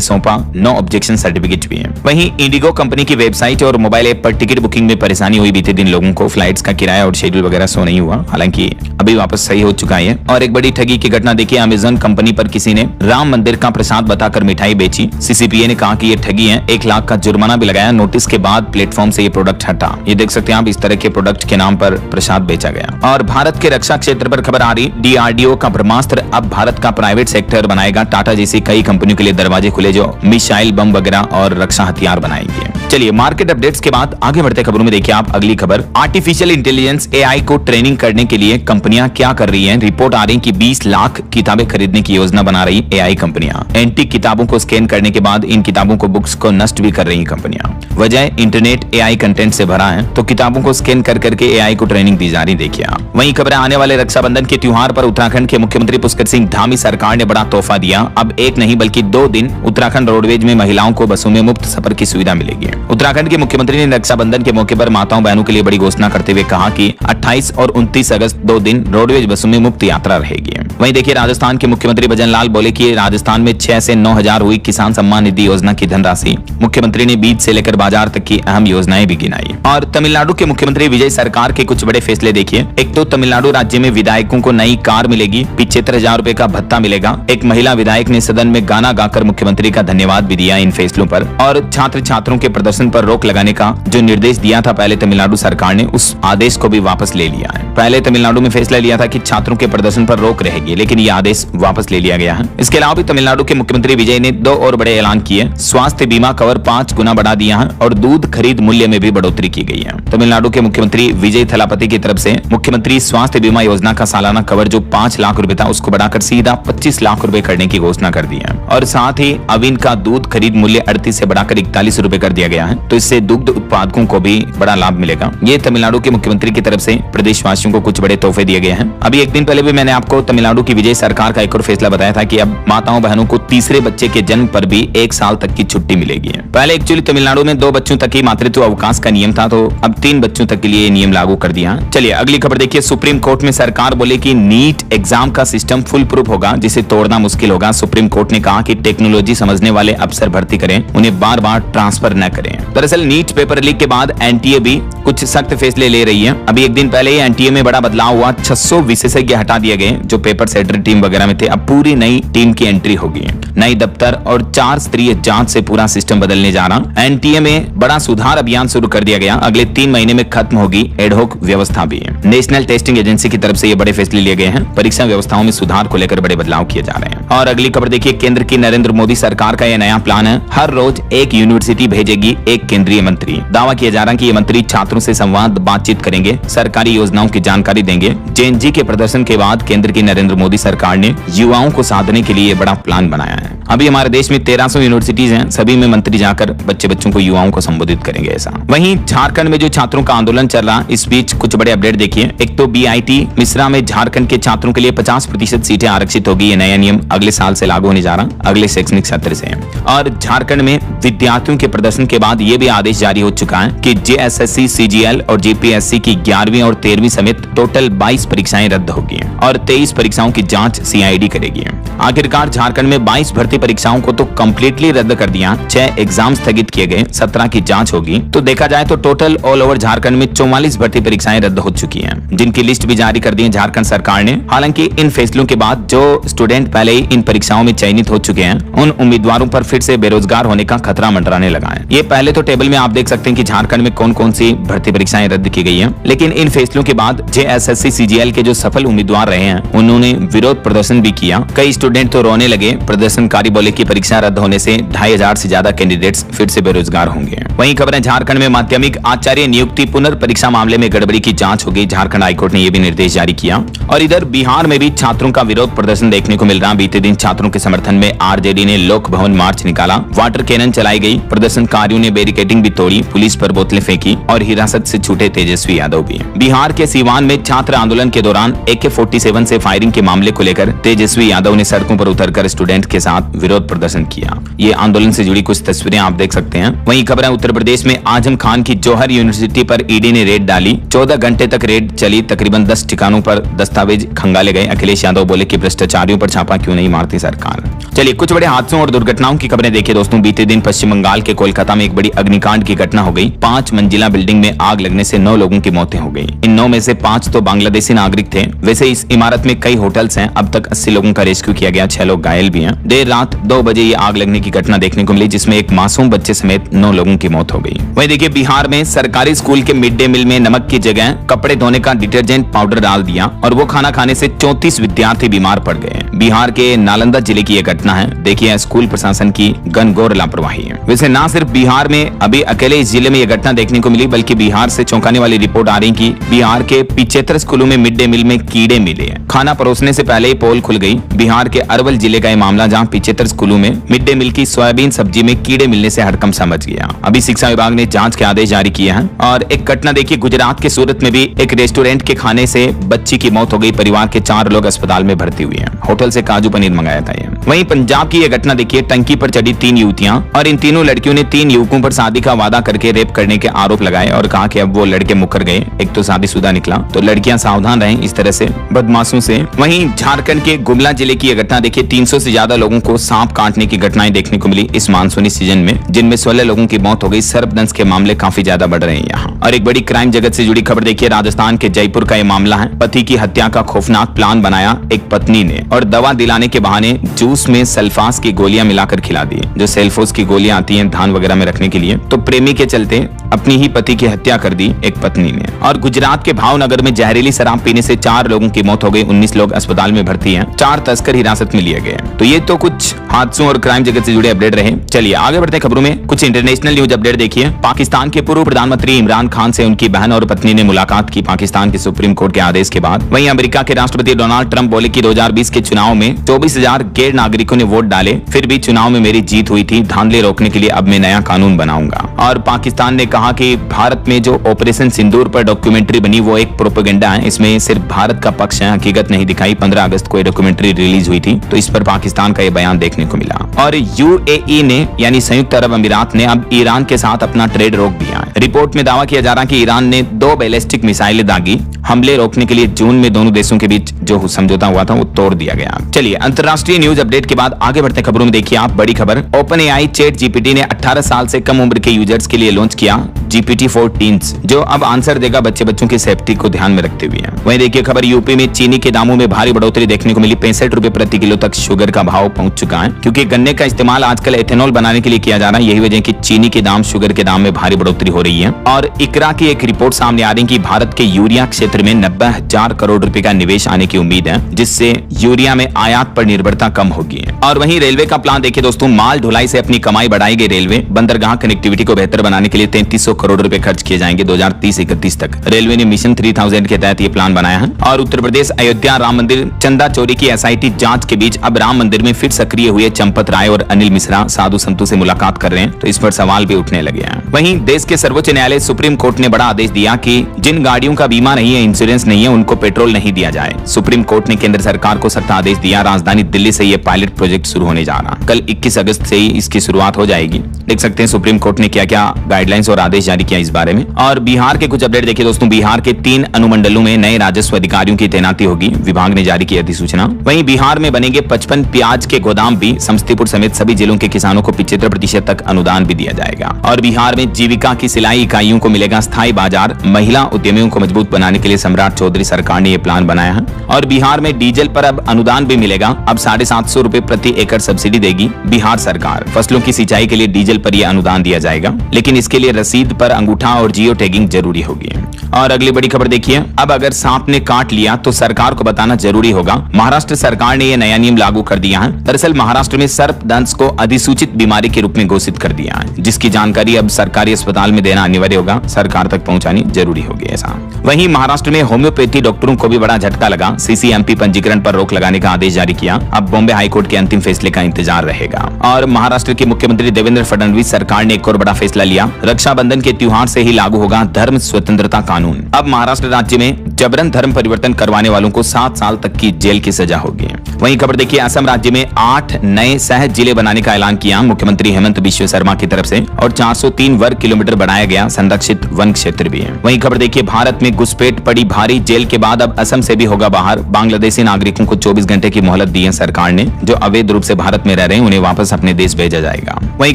सौंपा नो ऑब्जेक्शन सर्टिफिकेट भी है। वहीं इंडिगो कंपनी की वेबसाइट और मोबाइल ऐप पर टिकट बुकिंग में परेशानी हुई बीते दिन लोगों को, फ्लाइट्स का किराया और शेड्यूल वगैरह शो नहीं हुआ, हालांकि अभी वापस सही हो चुका है। और एक बड़ी ठगी की घटना देखिए, अमेज़न कंपनी पर किसी ने राम मंदिर का प्रसाद बताकर मिठाई बेची। सीसीपीए ने कहा कि ये ठगी है, 1 लाख का जुर्माना भी लगाया। नोटिस के बाद प्लेटफॉर्म से ये प्रोडक्ट हटा। ये देख सकते हैं आप, इस तरह के प्रोडक्ट के नाम पर प्रसाद बेचा गया। और भारत के रक्षा क्षेत्र पर खबर आ रही, डीआरडीओ का ब्रह्मास्त्र अब भारत का प्राइवेट सेक्टर बनाएगा। टाटा जैसी कई कंपनियों के लिए दरवाजे खुले जो मिसाइल, बम वगैरह और रक्षा हथियार बनाएंगे। चलिए मार्केट अपडेट्स के बाद आगे बढ़ते खबरों में देखिए आप अगली खबर, आर्टिफिशियल इंटेलिजेंस एआई को ट्रेनिंग करने के लिए कंपनियां क्या कर रही हैं। रिपोर्ट आ रही कि 20 लाख किताबें खरीदने की योजना बना रही एआई कंपनियां। एंटीक किताबों को स्कैन करने के बाद इन किताबों को, बुक्स को नष्ट भी कर रही कंपनियां। वजह इंटरनेट एआई कंटेंट से भरा है, तो किताबों को स्कैन कर करके एआई को ट्रेनिंग दी जा रही। देखिए आप वहीं खबरें, आने वाले रक्षाबंधन के त्योहार पर उत्तराखंड के मुख्यमंत्री पुष्कर सिंह धामी सरकार ने बड़ा तोहफा दिया। अब एक नहीं बल्कि 2 दिन उत्तराखंड रोडवेज में महिलाओं को बसों में मुफ्त सफर की सुविधा मिलेगी। उत्तराखंड के मुख्यमंत्री ने रक्षाबंधन के मौके पर माताओं बहनों के लिए बड़ी घोषणा करते हुए कहा कि 28 और 29 अगस्त 2 दिन रोडवेज बसों में मुफ्त यात्रा रहेगी। वहीं देखिए राजस्थान के मुख्यमंत्री भजनलाल बोले कि राजस्थान में 6 से 9 हजार हुई किसान सम्मान निधि योजना की धनराशि। मुख्यमंत्री ने बीज से लेकर बाजार तक की अहम योजनाएं भी गिनाई। और तमिलनाडु के मुख्यमंत्री विजय सरकार के कुछ बड़े फैसले देखिए। एक तो तमिलनाडु राज्य में विधायकों को नई कार मिलेगी, 75,000 रुपए का भत्ता मिलेगा। एक महिला विधायक ने सदन में गाना गाकर मुख्यमंत्री का धन्यवाद भी दिया इन फैसलों पर। और छात्र छात्रों के प्रदर्शन पर रोक लगाने का जो निर्देश दिया था पहले तमिलनाडु सरकार ने, उस आदेश को भी वापस ले लिया है। पहले तमिलनाडु में फैसला लिया था कि छात्रों के प्रदर्शन पर रोक रहेगी, लेकिन यह आदेश वापस ले लिया गया है। इसके अलावा भी तमिलनाडु के मुख्यमंत्री विजय ने 2 और बड़े ऐलान किए। स्वास्थ्य बीमा कवर 5 गुना बढ़ा दिया है और दूध खरीद मूल्य में भी बढ़ोतरी की गई है। तमिलनाडु के मुख्यमंत्री विजय थलापति की तरफ से मुख्यमंत्री स्वास्थ्य बीमा योजना का सालाना कवर जो 5 लाख रुपए था, उसको बढ़ाकर सीधा 25 लाख रुपए करने की घोषणा कर दी है। और साथ ही अब इनका दूध खरीद मूल्य 38 से बढ़ाकर 41 रुपए कर दिया गया है, तो इससे दुग्ध उत्पादकों को भी बड़ा लाभ मिलेगा। ये तमिलनाडु के मुख्यमंत्री की तरफ से प्रदेशवासियों को कुछ बड़े तोहफे दिए गए हैं। अभी एक दिन पहले भी मैंने आपको तमिलनाडु की विजय सरकार का एक और फैसला बताया था कि अब माताओं बहनों को तीसरे बच्चे के जन्म पर भी 1 साल तक की छुट्टी मिलेगी। पहले एक्चुअली तमिलनाडु में 2 बच्चों तक ही मातृत्व अवकाश का नियम था, तो अब 3 बच्चों तक के लिए ये नियम लागू कर दिया। चलिए अगली खबर देखिए, सुप्रीम कोर्ट में सरकार बोले कि नीट एग्जाम का सिस्टम फुल प्रूफ होगा, जिसे तोड़ना मुश्किल होगा। सुप्रीम कोर्ट ने कहा कि टेक्नोलॉजी समझने वाले अफसर भर्ती करें, उन्हें बार बार ट्रांसफर न करें। दरअसल नीट पेपर लीक के बाद एनटीए भी कुछ सख्त फैसले ले रही है। अभी एक दिन पहले ही एनटीए में बड़ा बदलाव हुआ, 600 विशेषज्ञ हटा दिए गए जो पेपर सेटर टीम वगैरह में थे। अब पूरी नई टीम की एंट्री होगी, नई दफ्तर और 4 स्तरीय जांच से पूरा सिस्टम बदलने जा रहा। एनटीए में बड़ा सुधार अभियान शुरू कर दिया गया, अगले 3 महीने में खत्म होगी एडहोक व्यवस्था भी। नेशनल टेस्टिंग एजेंसी की तरफ से ये बड़े फैसले लिए गए हैं, परीक्षा व्यवस्थाओं में सुधार को लेकर बड़े बदलाव किए जा रहे हैं। और अगली खबर देखिए, केंद्र की नरेंद्र मोदी सरकार का यह नया प्लान है, हर रोज एक यूनिवर्सिटी भेजेगी एक केंद्रीय मंत्री। दावा किया जा रहा है कि ये मंत्री छात्रों से संवाद बातचीत करेंगे, सरकारी योजनाओं की जानकारी देंगे। जेएनजी के प्रदर्शन के बाद केंद्र की नरेंद्र मोदी सरकार ने युवाओं को साधने के लिए बड़ा प्लान बनाया है। अभी हमारे देश में 1300 यूनिवर्सिटीज हैं, सभी में मंत्री जाकर बच्चों को, युवाओं को संबोधित करेंगे ऐसा। वहीं झारखंड में जो छात्रों का आंदोलन चल रहा, इस बीच कुछ बड़े अपडेट देखिए। एक तो बीआईटी मिश्रा में झारखंड के छात्रों के लिए 50% सीटें आरक्षित होगी। ये नया नियम अगले साल से लागू होने जा रहा, अगले शैक्षणिक सत्र से। और झारखंड में विद्यार्थियों के प्रदर्शन के बाद ये भी आदेश जारी हो चुका है कि जेएसएससी, सीजीएल और जीपीएससी की 11वीं और 13वीं समेत टोटल 22 परीक्षाएं रद्द होगी और 23 परीक्षाओं की जांच सीआईडी करेगी। आखिरकार झारखंड में 22 भर्ती परीक्षाओं को तो कंप्लीटली रद्द कर दिया, 6 एग्जाम स्थगित किए गए, 17 की जांच होगी। तो देखा जाए तो टोटल ऑल ओवर झारखंड में 44 भर्ती परीक्षाएं रद्द हो चुकी हैं, जिनकी लिस्ट भी जारी कर दी है झारखंड सरकार ने। हालांकि इन फैसलों के बाद जो स्टूडेंट पहले ही इन परीक्षाओं में चयनित हो चुके हैं, उन उम्मीदवारों पर फिर से बेरोजगार होने का खतरा मंडराने लगा है। ये पहले तो टेबल में आप देख सकते हैं कि झारखंड में कौन कौन सी भर्ती परीक्षाएं रद्द की गई हैं, लेकिन इन फैसलों के बाद जेएसएससी, सीजीएल के जो सफल उम्मीदवार रहे हैं, उन्होंने विरोध प्रदर्शन भी किया। कई स्टूडेंट तो रोने लगे। प्रदर्शनकारी बोले कि परीक्षा रद्द होने से 2500 से ज्यादा कैंडिडेट्स फिर से बेरोजगार होंगे। वहीं खबरें, झारखंड में माध्यमिक आचार्य नियुक्ति पुनर्परीक्षा मामले में गड़बड़ी की जांच हो गई, झारखंड हाईकोर्ट ने यह भी निर्देश जारी किया। और इधर बिहार में भी छात्रों का विरोध प्रदर्शन देखने को मिल रहा। बीते दिन छात्रों के समर्थन में आरजेडी ने लोक भवन मार्च निकाला, वाटर कैनन चलाई गई, प्रदर्शनकारियों ने बैरिकेडिंग भी तोड़ी, पुलिस पर बोतलें फेंकी और हिरासत से छूटे तेजस्वी यादव भी। बिहार के सीवान में छात्र आंदोलन के दौरान AK-47 से फायरिंग के मामले को लेकर तेजस्वी यादव ने सड़कों पर उतरकर स्टूडेंट के साथ विरोध प्रदर्शन किया। ये आंदोलन से जुड़ी कुछ तस्वीरें आप देख सकते हैं। वहीं खबर है उत्तर प्रदेश में आजम खान की जौहर यूनिवर्सिटी पर ईडी ने रेड डाली। 14 घंटे तक रेड चली। तकरीबन 10 ठिकानों पर दस्तावेज खंगाले गए। अखिलेश यादव बोले कि भ्रष्टाचारियों पर छापा क्यों नहीं मारती सरकार। चलिए कुछ बड़े हादसों और दुर्घटनाओं की खबरें देखिए दोस्तों। बीते दिन पश्चिम बंगाल के कोलकाता में एक बड़ी अग्निकांड की घटना हो गई। 5 मंजिला बिल्डिंग में आग लगने से 9 लोगों की मौतें हो गई। इन 9 में से 5 तो बांग्लादेशी नागरिक थे। वैसे इस इमारत में कई होटल्स हैं। अब तक 80 लोगों का रेस्क्यू किया गया, 6 लोग घायल भी हैं। देर रात 2 बजे ये आग लगने की घटना देखने को मिली, जिसमें एक मासूम बच्चे समेत 9 लोगों की मौत हो गई। वहीं देखिए बिहार में सरकारी स्कूल के मिड डे मील में नमक की जगह कपड़े धोने का डिटर्जेंट पाउडर डाल दिया और वो खाना खाने से 34 विद्यार्थी बीमार पड़ गए। बिहार के नालंदा जिले की यह घटना है। देखिए स्कूल प्रशासन की घनघोर लापरवाही है। वैसे ना सिर्फ बिहार में अभी अकेले इस जिले में यह घटना देखने को मिली, बल्कि बिहार से चौंकाने वाली रिपोर्ट आ रही कि बिहार के 75 स्कूलों में मिड डे मील में कीड़े मिले हैं। खाना परोसने से पहले ही पोल खुल गई। बिहार के अरवल जिले का यह मामला, जहां 75 स्कूलों में मिड डे मील की सोयाबीन सब्जी में कीड़े मिलने से हड़कंप सा मच गया। अभी शिक्षा विभाग ने जांच के आदेश जारी किए हैं। और एक घटना देखिए गुजरात के सूरत में भी एक रेस्टोरेंट के खाने से बच्ची की मौत हो गई। परिवार के 4 लोग अस्पताल में भर्ती हुए हैं। होटल से काजू पनीर मंगाया था। वहीं पंजाब की यह घटना देखिए, टंकी पर चढ़ी 3 युवतियां और इन तीनों लड़कियों ने 3 युवकों पर शादी का वादा करके रेप करने के आरोप लगाए और कहा कि अब वो लड़के मुकर गए। एक तो शादीशुदा निकला, तो लड़कियां सावधान रहें इस तरह से बदमाशों से। वहीं झारखंड के गुमला जिले की यह घटना देखिए, 300 से ज्यादा लोगों को सांप काटने की घटनाएं देखने को मिली इस मानसूनी सीजन में, जिनमें 16 लोगों की मौत हो गई। सर्पदंश के मामले काफी ज्यादा बढ़ रहे हैं यहाँ। और एक बड़ी क्राइम जगत से जुड़ी खबर देखिए, राजस्थान के जयपुर का यह मामला है। पति की हत्या का खौफनाक प्लान बनाया एक पत्नी ने और दवा दिलाने के बहाने जूस में सल्फास की गोलियां मिलाकर खिला दी। जो सेल्फोस की गोलियां आती हैं धान वगैरह में रखने के लिए, तो प्रेमी के चलते अपनी ही पति की हत्या कर दी एक पत्नी ने। और गुजरात के भावनगर में जहरीली शराब पीने से 4 लोगों की मौत हो गई। 19 लोग अस्पताल में भर्ती हैं। 4 तस्कर हिरासत में लिए गए। तो ये तो कुछ हादसों और क्राइम जगत से जुड़े अपडेट रहे। चलिए आगे बढ़ते हैं खबरों में। कुछ इंटरनेशनल न्यूज अपडेट देखिए। पाकिस्तान के पूर्व प्रधानमंत्री इमरान खान से उनकी बहन और पत्नी ने मुलाकात की पाकिस्तान के सुप्रीम कोर्ट के आदेश के बाद। वहीं अमेरिका के राष्ट्रपति डोनाल्ड ट्रंप बोले कि 2020 के चुनाव में 24,000 गैर नागरिकों ने वोट डाले, फिर भी चुनाव में मेरी जीत हुई थी। धांधली रोकने के लिए अब मैं नया कानून बनाऊंगा। और पाकिस्तान ने कहा कि भारत में जो ऑपरेशन सिंदूर पर डॉक्यूमेंट्री बनी वो एक प्रोपेगेंडा है, इसमें सिर्फ भारत का पक्ष है, हकीकत नहीं दिखाई। 15 अगस्त को ये डॉक्यूमेंट्री रिलीज हुई थी, तो इस पर पाकिस्तान का ये बयान देखने को मिला। और यूएई ने यानी संयुक्त अरब अमीरात ने अब ईरान के साथ अपना ट्रेड रोक दिया है। रिपोर्ट में दावा किया जा रहा है कि ईरान ने 2 बैलिस्टिक मिसाइलें दागी। हमले रोकने के लिए जून में दोनों देशों के बीच जो समझौता हुआ था वो तोड़ दिया गया। चलिए अंतर्राष्ट्रीय न्यूज अपडेट के बाद आगे बढ़ते खबरों में देखिए आप बड़ी खबर। ओपन एआई चैट जीपीटी ने 18 साल से कम उम्र के यूजर्स के लिए लॉन्च किया GPT for Teens, जो अब आंसर देगा बच्चों की सेफ्टी को ध्यान में रखते हुए। वहीं देखिए खबर यूपी में चीनी के दामों में भारी बढ़ोतरी देखने को मिली। 65 रुपए प्रति किलो तक शुगर का भाव पहुंच चुका है, क्योंकि गन्ने का इस्तेमाल आजकल एथेनॉल बनाने के लिए किया जा रहा है। यही वजह की चीनी के दाम, शुगर के दाम में भारी बढ़ोतरी हो रही है। और इकरा की एक रिपोर्ट सामने आ रही है कि भारत के यूरिया क्षेत्र में 90,000 करोड़ रुपए का निवेश आने की उम्मीद है, जिससे यूरिया में आयात पर निर्भरता कम होगी। और वहीं रेलवे का प्लान देखिए दोस्तों, माल ढुलाई से अपनी कमाई बढ़ाएगी रेलवे। बंदरगाह कनेक्टिविटी को बेहतर बनाने के लिए 3300 करोड़ रुपए खर्च किए जाएंगे 2030-31 तक। रेलवे ने मिशन 3000 के तहत ये प्लान बनाया है। और उत्तर प्रदेश अयोध्या राम मंदिर चंदा चोरी की एसआईटी जांच के बीच अब राम मंदिर में फिर सक्रिय हुए चंपत राय और अनिल मिश्रा साधु संतों से मुलाकात कर रहे हैं, तो इस पर सवाल भी उठने लगे हैं। वहीं देश के सर्वोच्च न्यायालय सुप्रीम कोर्ट ने बड़ा आदेश दिया कि जिन गाड़ियों का बीमा नहीं है, इंश्योरेंस नहीं है, उनको पेट्रोल नहीं दिया जाए। सुप्रीम कोर्ट ने केंद्र सरकार को सख्त आदेश दिया। राजधानी दिल्ली से ये पायलट प्रोजेक्ट शुरू होने जा रहा। कल 21 अगस्त से ही इसकी शुरुआत हो जाएगी। देख सकते हैं सुप्रीम कोर्ट ने क्या क्या गाइडलाइंस और आदेश जारी किया इस बारे में। और बिहार के कुछ अपडेट देखिए दोस्तों। बिहार के 3 अनुमंडलों में नए राजस्व अधिकारियों की तैनाती होगी, विभाग ने जारी की अधिसूचना। वहीं बिहार में बनेंगे 55 प्याज के गोदाम भी। समस्तीपुर समेत सभी जिलों के किसानों को 75% तक अनुदान भी दिया जाएगा। और बिहार में जीविका की सिलाई इकाइयों को मिलेगा स्थायी बाजार। महिला उद्यमियों को मजबूत बनाने के लिए सम्राट चौधरी सरकार ने यह प्लान बनाया है। और बिहार में डीजल पर अब अनुदान भी मिलेगा। अब 750 रुपए प्रति एकड़ सब्सिडी देगी बिहार सरकार। फसलों की सिंचाई के लिए डीजल पर यह अनुदान दिया जाएगा, लेकिन इसके लिए रसीद पर अंगूठा और जियो टैगिंग जरूरी होगी। और अगली बड़ी खबर देखिए, अब अगर सांप ने काट लिया तो सरकार को बताना जरूरी होगा। महाराष्ट्र सरकार ने यह नया नियम लागू कर दिया है। दरअसल महाराष्ट्र में सर्पदंश को अधिसूचित बीमारी के रूप में घोषित कर दिया है, जिसकी जानकारी अब सरकारी अस्पताल में देना अनिवार्य होगा, सरकार तक पहुंचानी जरूरी होगी ऐसा। वहीं महाराष्ट्र में होम्योपैथी डॉक्टरों को भी बड़ा झटका लगा। CCMP पंजीकरण पर रोक लगाने का आदेश जारी किया। अब बॉम्बे हाईकोर्ट के अंतिम फैसले का इंतजार रहेगा। और महाराष्ट्र के मुख्यमंत्री देवेंद्र फडणवीस सरकार ने एक और बड़ा फैसला लिया। रक्षाबंधन के त्योहार से ही लागू होगा धर्म स्वतंत्रता कानून। अब महाराष्ट्र राज्य में जबरन धर्म परिवर्तन करवाने वालों को 7 साल तक की जेल की सजा होगी। वहीं खबर देखिए, असम राज्य में 8 नए सहज जिले बनाने का ऐलान किया मुख्यमंत्री हेमंत बिश्व शर्मा की तरफ से, और 403 वर्ग किलोमीटर बढ़ाया गया संरक्षित वन क्षेत्र भी है। वहीं खबर देखिए, भारत में घुसपैठ पड़ी भारी जेल के बाद अब असम से भी होगा बाहर। बांग्लादेशी नागरिकों को 24 घंटे की मोहलत दी है सरकार ने। जो अवैध रूप से भारत में रह रहे हैं उन्हें वापस अपने देश भेजा जाएगा। वहीं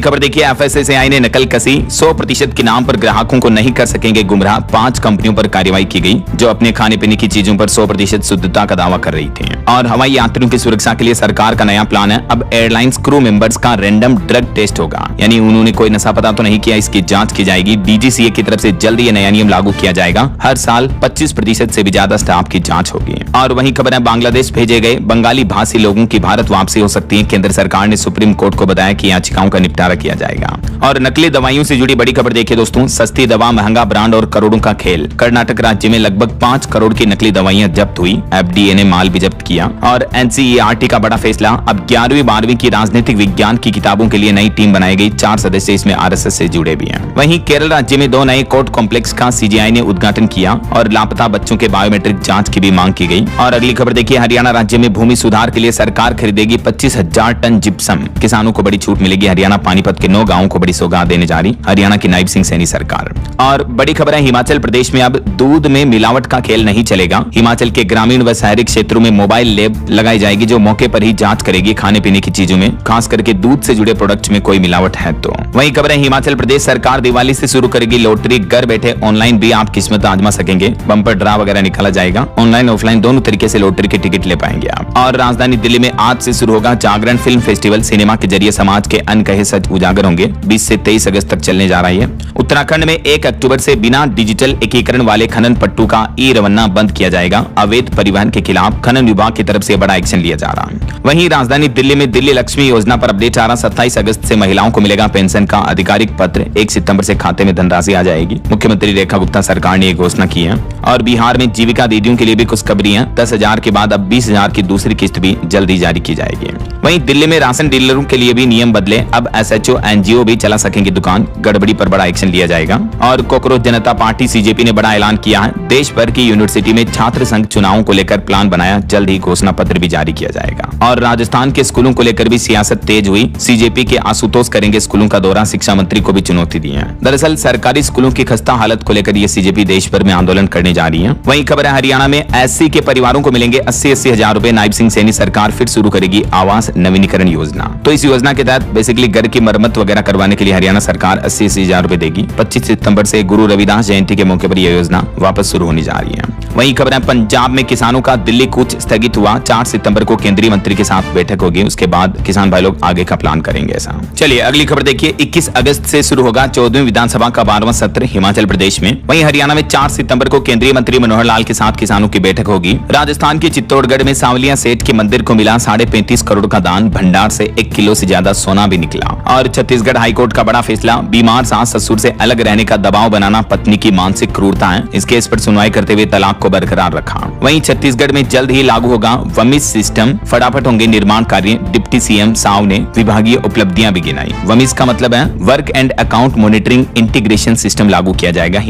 खबर देखिए, FSSAI ने नकल कसी, 100% के नाम पर ग्राहकों को नहीं कर सकेंगे गुमराह। 5 कंपनियों पर कार्रवाई की गई जो अपने खाने पीने की चीजों पर 100% शुद्धता का दावा कर रही थी। और हवाई यात्रियों की सुरक्षा के लिए सरकार का नया प्लान है। अब एयरलाइंस क्रू मेंबर्स का रैंडम ड्रग टेस्ट होगा, यानी उन्होंने कोई नशा पता तो नहीं किया, इसकी जांच की जाएगी। DGCA की तरफ से जल्द ये नया नियम लागू किया जाएगा। हर साल 25% से भी ज्यादा स्टाफ की जांच होगी। और वहीं खबर है, बांग्लादेश भेजे गए बंगाली भाषी लोगों की भारत वापसी हो सकती है। केंद्र सरकार ने सुप्रीम कोर्ट को बताया कि याचिकाओं का निपटारा किया जाएगा। और नकली दवाइयों से जुड़ी बड़ी खबर देखिए दोस्तों, सस्ती दवा, महंगा ब्रांड और करोड़ों का खेल। कर्नाटक राज्य में लगभग 5 करोड़ की नकली दवाइयां जब्त हुई। FDA ने माल भी जब्त किया। और NCERT का बड़ा फैसला, अब 11वीं 12वीं की राजनीतिक विज्ञान की किताबों के लिए नई टीम बनाई गई। 4 सदस्य इसमें RSS से जुड़े भी हैं। वहीं केरल राज्य में 2 नए कोर्ट कॉम्प्लेक्स का CGI ने उद्घाटन किया और लापता बच्चों के बायोमेट्रिक जांच की भी मांग की गई। और अगली खबर देखिए, हरियाणा राज्य में भूमि सुधार के लिए सरकार खरीदेगी 25,000 टन जिप्सम। किसानों को बड़ी छूट मिलेगी। हरियाणा पानीपत के 9 गांवों को बड़ी सौगात देने जा रही हरियाणा की नायब सिंह सैनी सरकार। और बड़ी खबर है, हिमाचल प्रदेश में अब दूध में मिलावट का खेल नहीं चलेगा। हिमाचल के ग्रामीण व शहरी क्षेत्रों में मोबाइल लैब लगाई जाएगी जो मौके पर ही जांच करेगी खाने पीने की चीजों में, खास करके दूध से जुड़े प्रोडक्ट में कोई मिलावट है तो। वहीं खबर है, हिमाचल प्रदेश सरकार दिवाली से शुरू करेगी लॉटरी। घर बैठे ऑनलाइन भी आप किस्मत आजमा सकेंगे। बम्पर ड्रा वगैरह निकाला जाएगा। ऑनलाइन ऑफलाइन दोनों तरीके से लॉटरी के टिकट ले पाएंगे आप। और राजधानी दिल्ली में आज से शुरू होगा जागरण फिल्म फेस्टिवल। सिनेमा के जरिए समाज के अनकहे सच उजागर होंगे। 20 से 23 अगस्त तक चलने जा रही है। उत्तराखंड में 1 अक्टूबर से बिना डिजिटल एकीकरण वाले खनन पट्टू का ई-रवन्ना बंद किया जाएगा। अवैध परिवहन के खिलाफ खनन विभाग की तरफ से बड़ा एक्शन लिया जा रहा है। वहीं राजधानी दिल्ली में दिल्ली लक्ष्मी योजना पर अपडेट आ रहा। 27 अगस्त से महिलाओं को मिलेगा पेंशन का आधिकारिक पत्र। 1 सितंबर से खाते में धनराशि आ जाएगी। मुख्यमंत्री रेखा गुप्ता सरकार ने ये घोषणा की है। और बिहार में जीविका दीदियों के लिए भी खुशखबरी है। 10,000 के बाद अब 20,000 की दूसरी किस्त भी जल्दी जारी की जाएगी। वहीं दिल्ली में राशन डीलरों के लिए भी नियम बदले। अब SHO NGO भी चला सकेंगे दुकान। गड़बड़ी पर बड़ा एक्शन लिया जाएगा। और कॉकरोच जनता पार्टी CJP ने बड़ा ऐलान किया है। देश भर की यूनिवर्सिटी में छात्र संघ चुनावों को लेकर प्लान बनाया। जल्द ही घोषणा पत्र भी जारी किया जाएगा। और राजस्थान के स्कूलों को लेकर भी सियासत तेज हुई। CJP के आशुतोष करेंगे स्कूलों का दौरा। शिक्षा मंत्री को भी चुनौती दी है। दरअसल सरकारी स्कूलों की खस्ता हालत को लेकर ये CJP देश भर में आंदोलन करने जा रही है। वहीं खबर है, हरियाणा में SC के परिवारों को मिलेंगे 80-80 हजार रुपए। नायब सिंह सैनी सरकार फिर शुरू करेगी आवास नवीनीकरण योजना। तो इस योजना के तहत बेसिकली घर की मरम्मत वगैरह करवाने के लिए हरियाणा सरकार 80-80 हजार रुपए देगी। 25 सितंबर से गुरु रविदास जयंती के मौके पर यह योजना वापस शुरू होने जा रही है। वहीं खबर है, पंजाब में किसानों का दिल्ली कूच स्थगित हुआ। 4 सितंबर को केंद्रीय मंत्री के साथ बैठक होगी। उसके बाद किसान भाई लोग आगे का प्लान करेंगे ऐसा। चलिए अगली खबर देखिए, 21 अगस्त से शुरू होगा 14वीं विधानसभा का 12वां सत्र हिमाचल प्रदेश में। वहीं हरियाणा में 4 सितंबर को केंद्रीय मंत्री मनोहर लाल के साथ किसानों की बैठक होगी। राजस्थान के चित्तौड़गढ़ में सांवलिया सेठ के मंदिर को मिला 35.5 करोड़ का दान। भंडार से 1 किलो से ज्यादा सोना भी निकला। और छत्तीसगढ़ हाईकोर्ट का बड़ा फैसला, बीमार सास ससुर से अलग रहने का दबाव बनाना पत्नी की मानसिक क्रूरता है। इस केस पर सुनवाई करते हुए तलाक को बरकरार रखा। वहीं छत्तीसगढ़ में जल्द ही लागू होगा वमिस सिस्टम। फटाफट होंगे निर्माण कार्य। डिप्टी CM साव ने विभागीय उपलब्धियां भी गिनाई। वमिस का मतलब है work and account monitoring integration system लागू किया जाएगा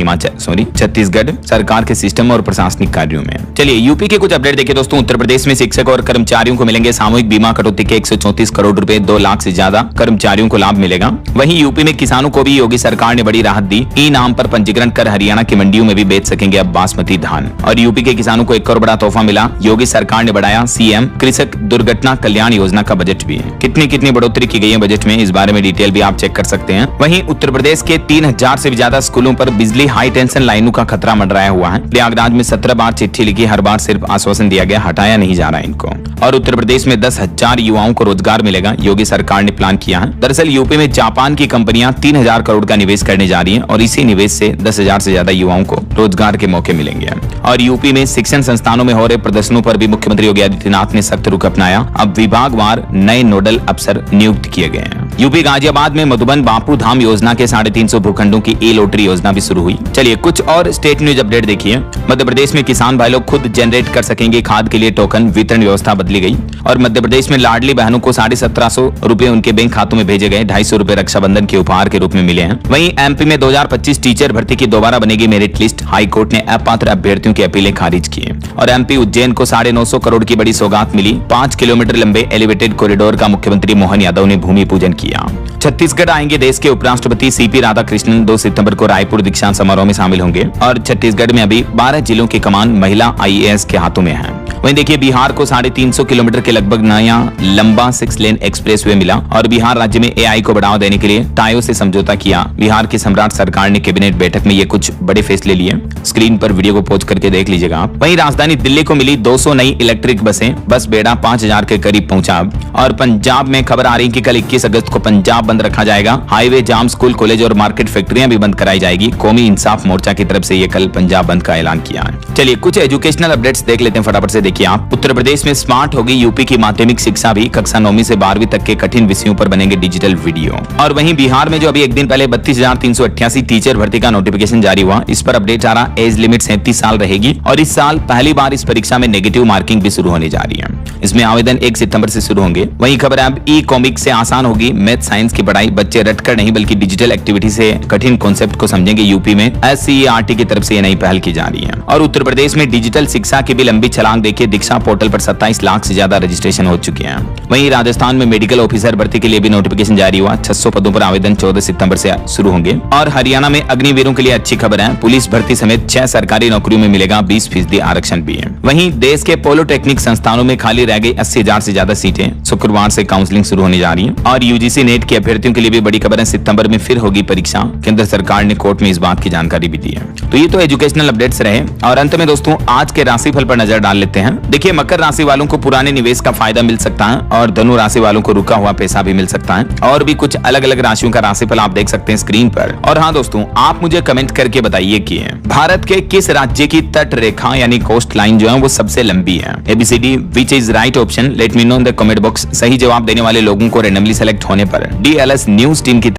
छत्तीसगढ़ सरकार के सिस्टम और प्रशासनिक कार्यों में। चलिए यूपी के कुछ अपडेट देखिए दोस्तों। उत्तर प्रदेश में शिक्षक और कर्मचारियों को मिलेंगे सामूहिक बीमा कटौती के 134 करोड़ रुपए। 2 लाख से ज्यादा कर्मचारियों को लाभ मिलेगा। वहीं यूपी में किसानों को भी योगी सरकार ने बड़ी राहत दी। ई नाम पर पंजीकरण कर हरियाणा की मंडियों में भी बेच सकेंगे अब बासमती धान। और यूपी के किसानों को एक और बड़ा तोहफा मिला। योगी सरकार ने बढ़ाया CM कृषक दुर्घटना कल्याण योजना का बजट भी। कितनी बढ़ोतरी की गई है बजट में, इस बारे में डिटेल भी आप चेक कर सकते हैं। वहीं उत्तर प्रदेश के 3000 से भी ज्यादा स्कूलों पर बिजली हाई टेंशन लाइनों का खतरा मंडराया हुआ है। प्रयागराज में 17 बार चिट्ठी लिखी, हर बार सिर्फ आश्वासन दिया गया, हटाया नहीं जा रहा इनको। और उत्तर प्रदेश में 10,000 युवाओं को रोजगार मिलेगा, योगी सरकार ने प्लान किया है। दरअसल यूपी में जापान की कंपनियां 3000 करोड़ का निवेश करने जा रही हैं और इसी निवेश से 10,000 से ज्यादा युवाओं को रोजगार के मौके मिलेंगे। और यूपी में शिक्षण संस्थानों में हो रहे प्रदर्शनों पर भी मुख्यमंत्री योगी आदित्यनाथ ने सख्त रुख अपनाया। अब विभागवार नए नोडल अफसर नियुक्त किए गए हैं। यूपी गाजियाबाद में मधुबन बापू धाम योजना के 350 भूखंडों की ई-लॉटरी योजना भी शुरू हुई। चलिए कुछ और स्टेट न्यूज अपडेट देखिए। मध्य प्रदेश में किसान भाई लोग खुद जनरेट कर सकेंगे खाद के लिए टोकन। वितरण व्यवस्था बदली गई। और मध्य प्रदेश में लाडली बहनों को 1750 रुपए उनके बैंक खातों में भेजे गए। 250 रुपए रक्षाबंधन के उपहार के रूप में मिले हैं। वहीं MP में 2025 टीचर भर्ती की दोबारा बनेगी मेरिट लिस्ट। हाईकोर्ट ने अपात्र अभ्यर्थियों की अपीलें खारिज की। और एमपी उज्जैन को 950 करोड़ की बड़ी सौगात मिली। 5 किलोमीटर लंबे एलिवेटेड कॉरिडोर का मुख्यमंत्री मोहन यादव ने भूमि पूजन किया। छत्तीसगढ़ आएंगे देश के उपराष्ट्रपति सीपी राधाकृष्णन। 2 सितंबर को रायपुर दीक्षांत समारोह में शामिल होंगे। और छत्तीसगढ़ में अभी 12 जिलों की कमान महिला IAS के हाथों में है। वहीं देखिए बिहार को 350 किलोमीटर के लगभग नया लंबा 6 लेन एक्सप्रेसवे मिला। और बिहार राज्य में AI को बढ़ावा देने के लिए टायो से समझौता किया। बिहार की सम्राट सरकार ने कैबिनेट बैठक में ये कुछ बड़े फैसले लिए। स्क्रीन पर वीडियो को पॉज करके देख लीजिएगा आप। वहीं राजधानी दिल्ली को मिली 200 नई इलेक्ट्रिक बसें। बस बेड़ा 5000 के करीब पहुंचा। और पंजाब में खबर आ रही कि कल 21 अगस्त को पंजाब बंद रखा जाएगा। हाईवे जाम, स्कूल, कॉलेज और मार्केट फैक्ट्रियां भी बंद कराई जाएगी। कौमी इंसाफ मोर्चा की तरफ से ये कल पंजाब बंद का ऐलान किया है। चलिए कुछ एजुकेशनल अपडेट्स देख लेते हैं फटाफट से। देखिए आप, उत्तर प्रदेश में स्मार्ट होगी यूपी की माध्यमिक शिक्षा भी। कक्षा 9वीं से 12वीं तक के कठिन विषयों पर बनेंगे डिजिटल वीडियो। और वहीं बिहार में जो अभी एक दिन पहले 32,388 टीचर भर्ती का नोटिफिकेशन जारी हुआ, इस पर अपडेट आ रहा। एज लिमिट 37 साल रहेगी। और इस साल पहली बार इस परीक्षा में नेगेटिव मार्किंग भी शुरू होने जा रही है। इसमें आवेदन 1 सितंबर से शुरू होंगे। वहीं खबर है अब ई-कॉमिक से आसान होगी मैथ साइंस की पढ़ाई। बच्चे रटकर नहीं बल्कि डिजिटल एक्टिविटी से कठिन कॉन्सेप्ट को समझेंगे। यूपी में SCERT की तरफ से ये नई पहल की जा रही है। और उत्तर प्रदेश में डिजिटल शिक्षा की भी लंबी छलांग। देखिए दीक्षा पोर्टल पर 27 लाख से ज्यादा रजिस्ट्रेशन हो चुके हैं। वहीं राजस्थान में मेडिकल ऑफिसर भर्ती के लिए भी नोटिफिकेशन जारी हुआ। 600 पदों पर आवेदन 14 सितंबर से शुरू होंगे। और हरियाणा में अग्निवीरों के लिए अच्छी खबर है। पुलिस भर्ती समेत 6 सरकारी नौकरियों में मिलेगा 20% आरक्षण भी है। वहीं देश के पॉलिटेक्निक संस्थानों में खाली रह गई 80,000 से ज्यादा सीटें। शुक्रवार से काउंसलिंग शुरू होने जा रही है। और UGC नेट के अभ्यर्थियों के लिए भी बड़ी खबर है। सितंबर में फिर होगी परीक्षा। केंद्र सरकार ने कोर्ट में इस बात की जानकारी भी दी है। तो ये तो एजुकेशनल अपडेट्स रहे। और अंत में दोस्तों आज के राशिफल पर नजर डाल लेते हैं। देखिए मकर राशि वालों को पुराने निवेश का फायदा मिल सकता है। और धनु राशि वालों को रुका हुआ पैसा भी मिल सकता है। और भी कुछ अलग अलग राशियों का राशिफल आप देख सकते हैं स्क्रीन पर। और हाँ दोस्तों, आप मुझे कमेंट करके बताइए कि भारत के किस राज्य की तट रेखा यानी कोस्ट लाइन जो है वो सबसे लंबी है। ABCD which is right option, let me know in the comment box. सही जवाब देने वाले लोगों को रेंडमली सेलेक्ट होने पर DLS न्यूज टीम की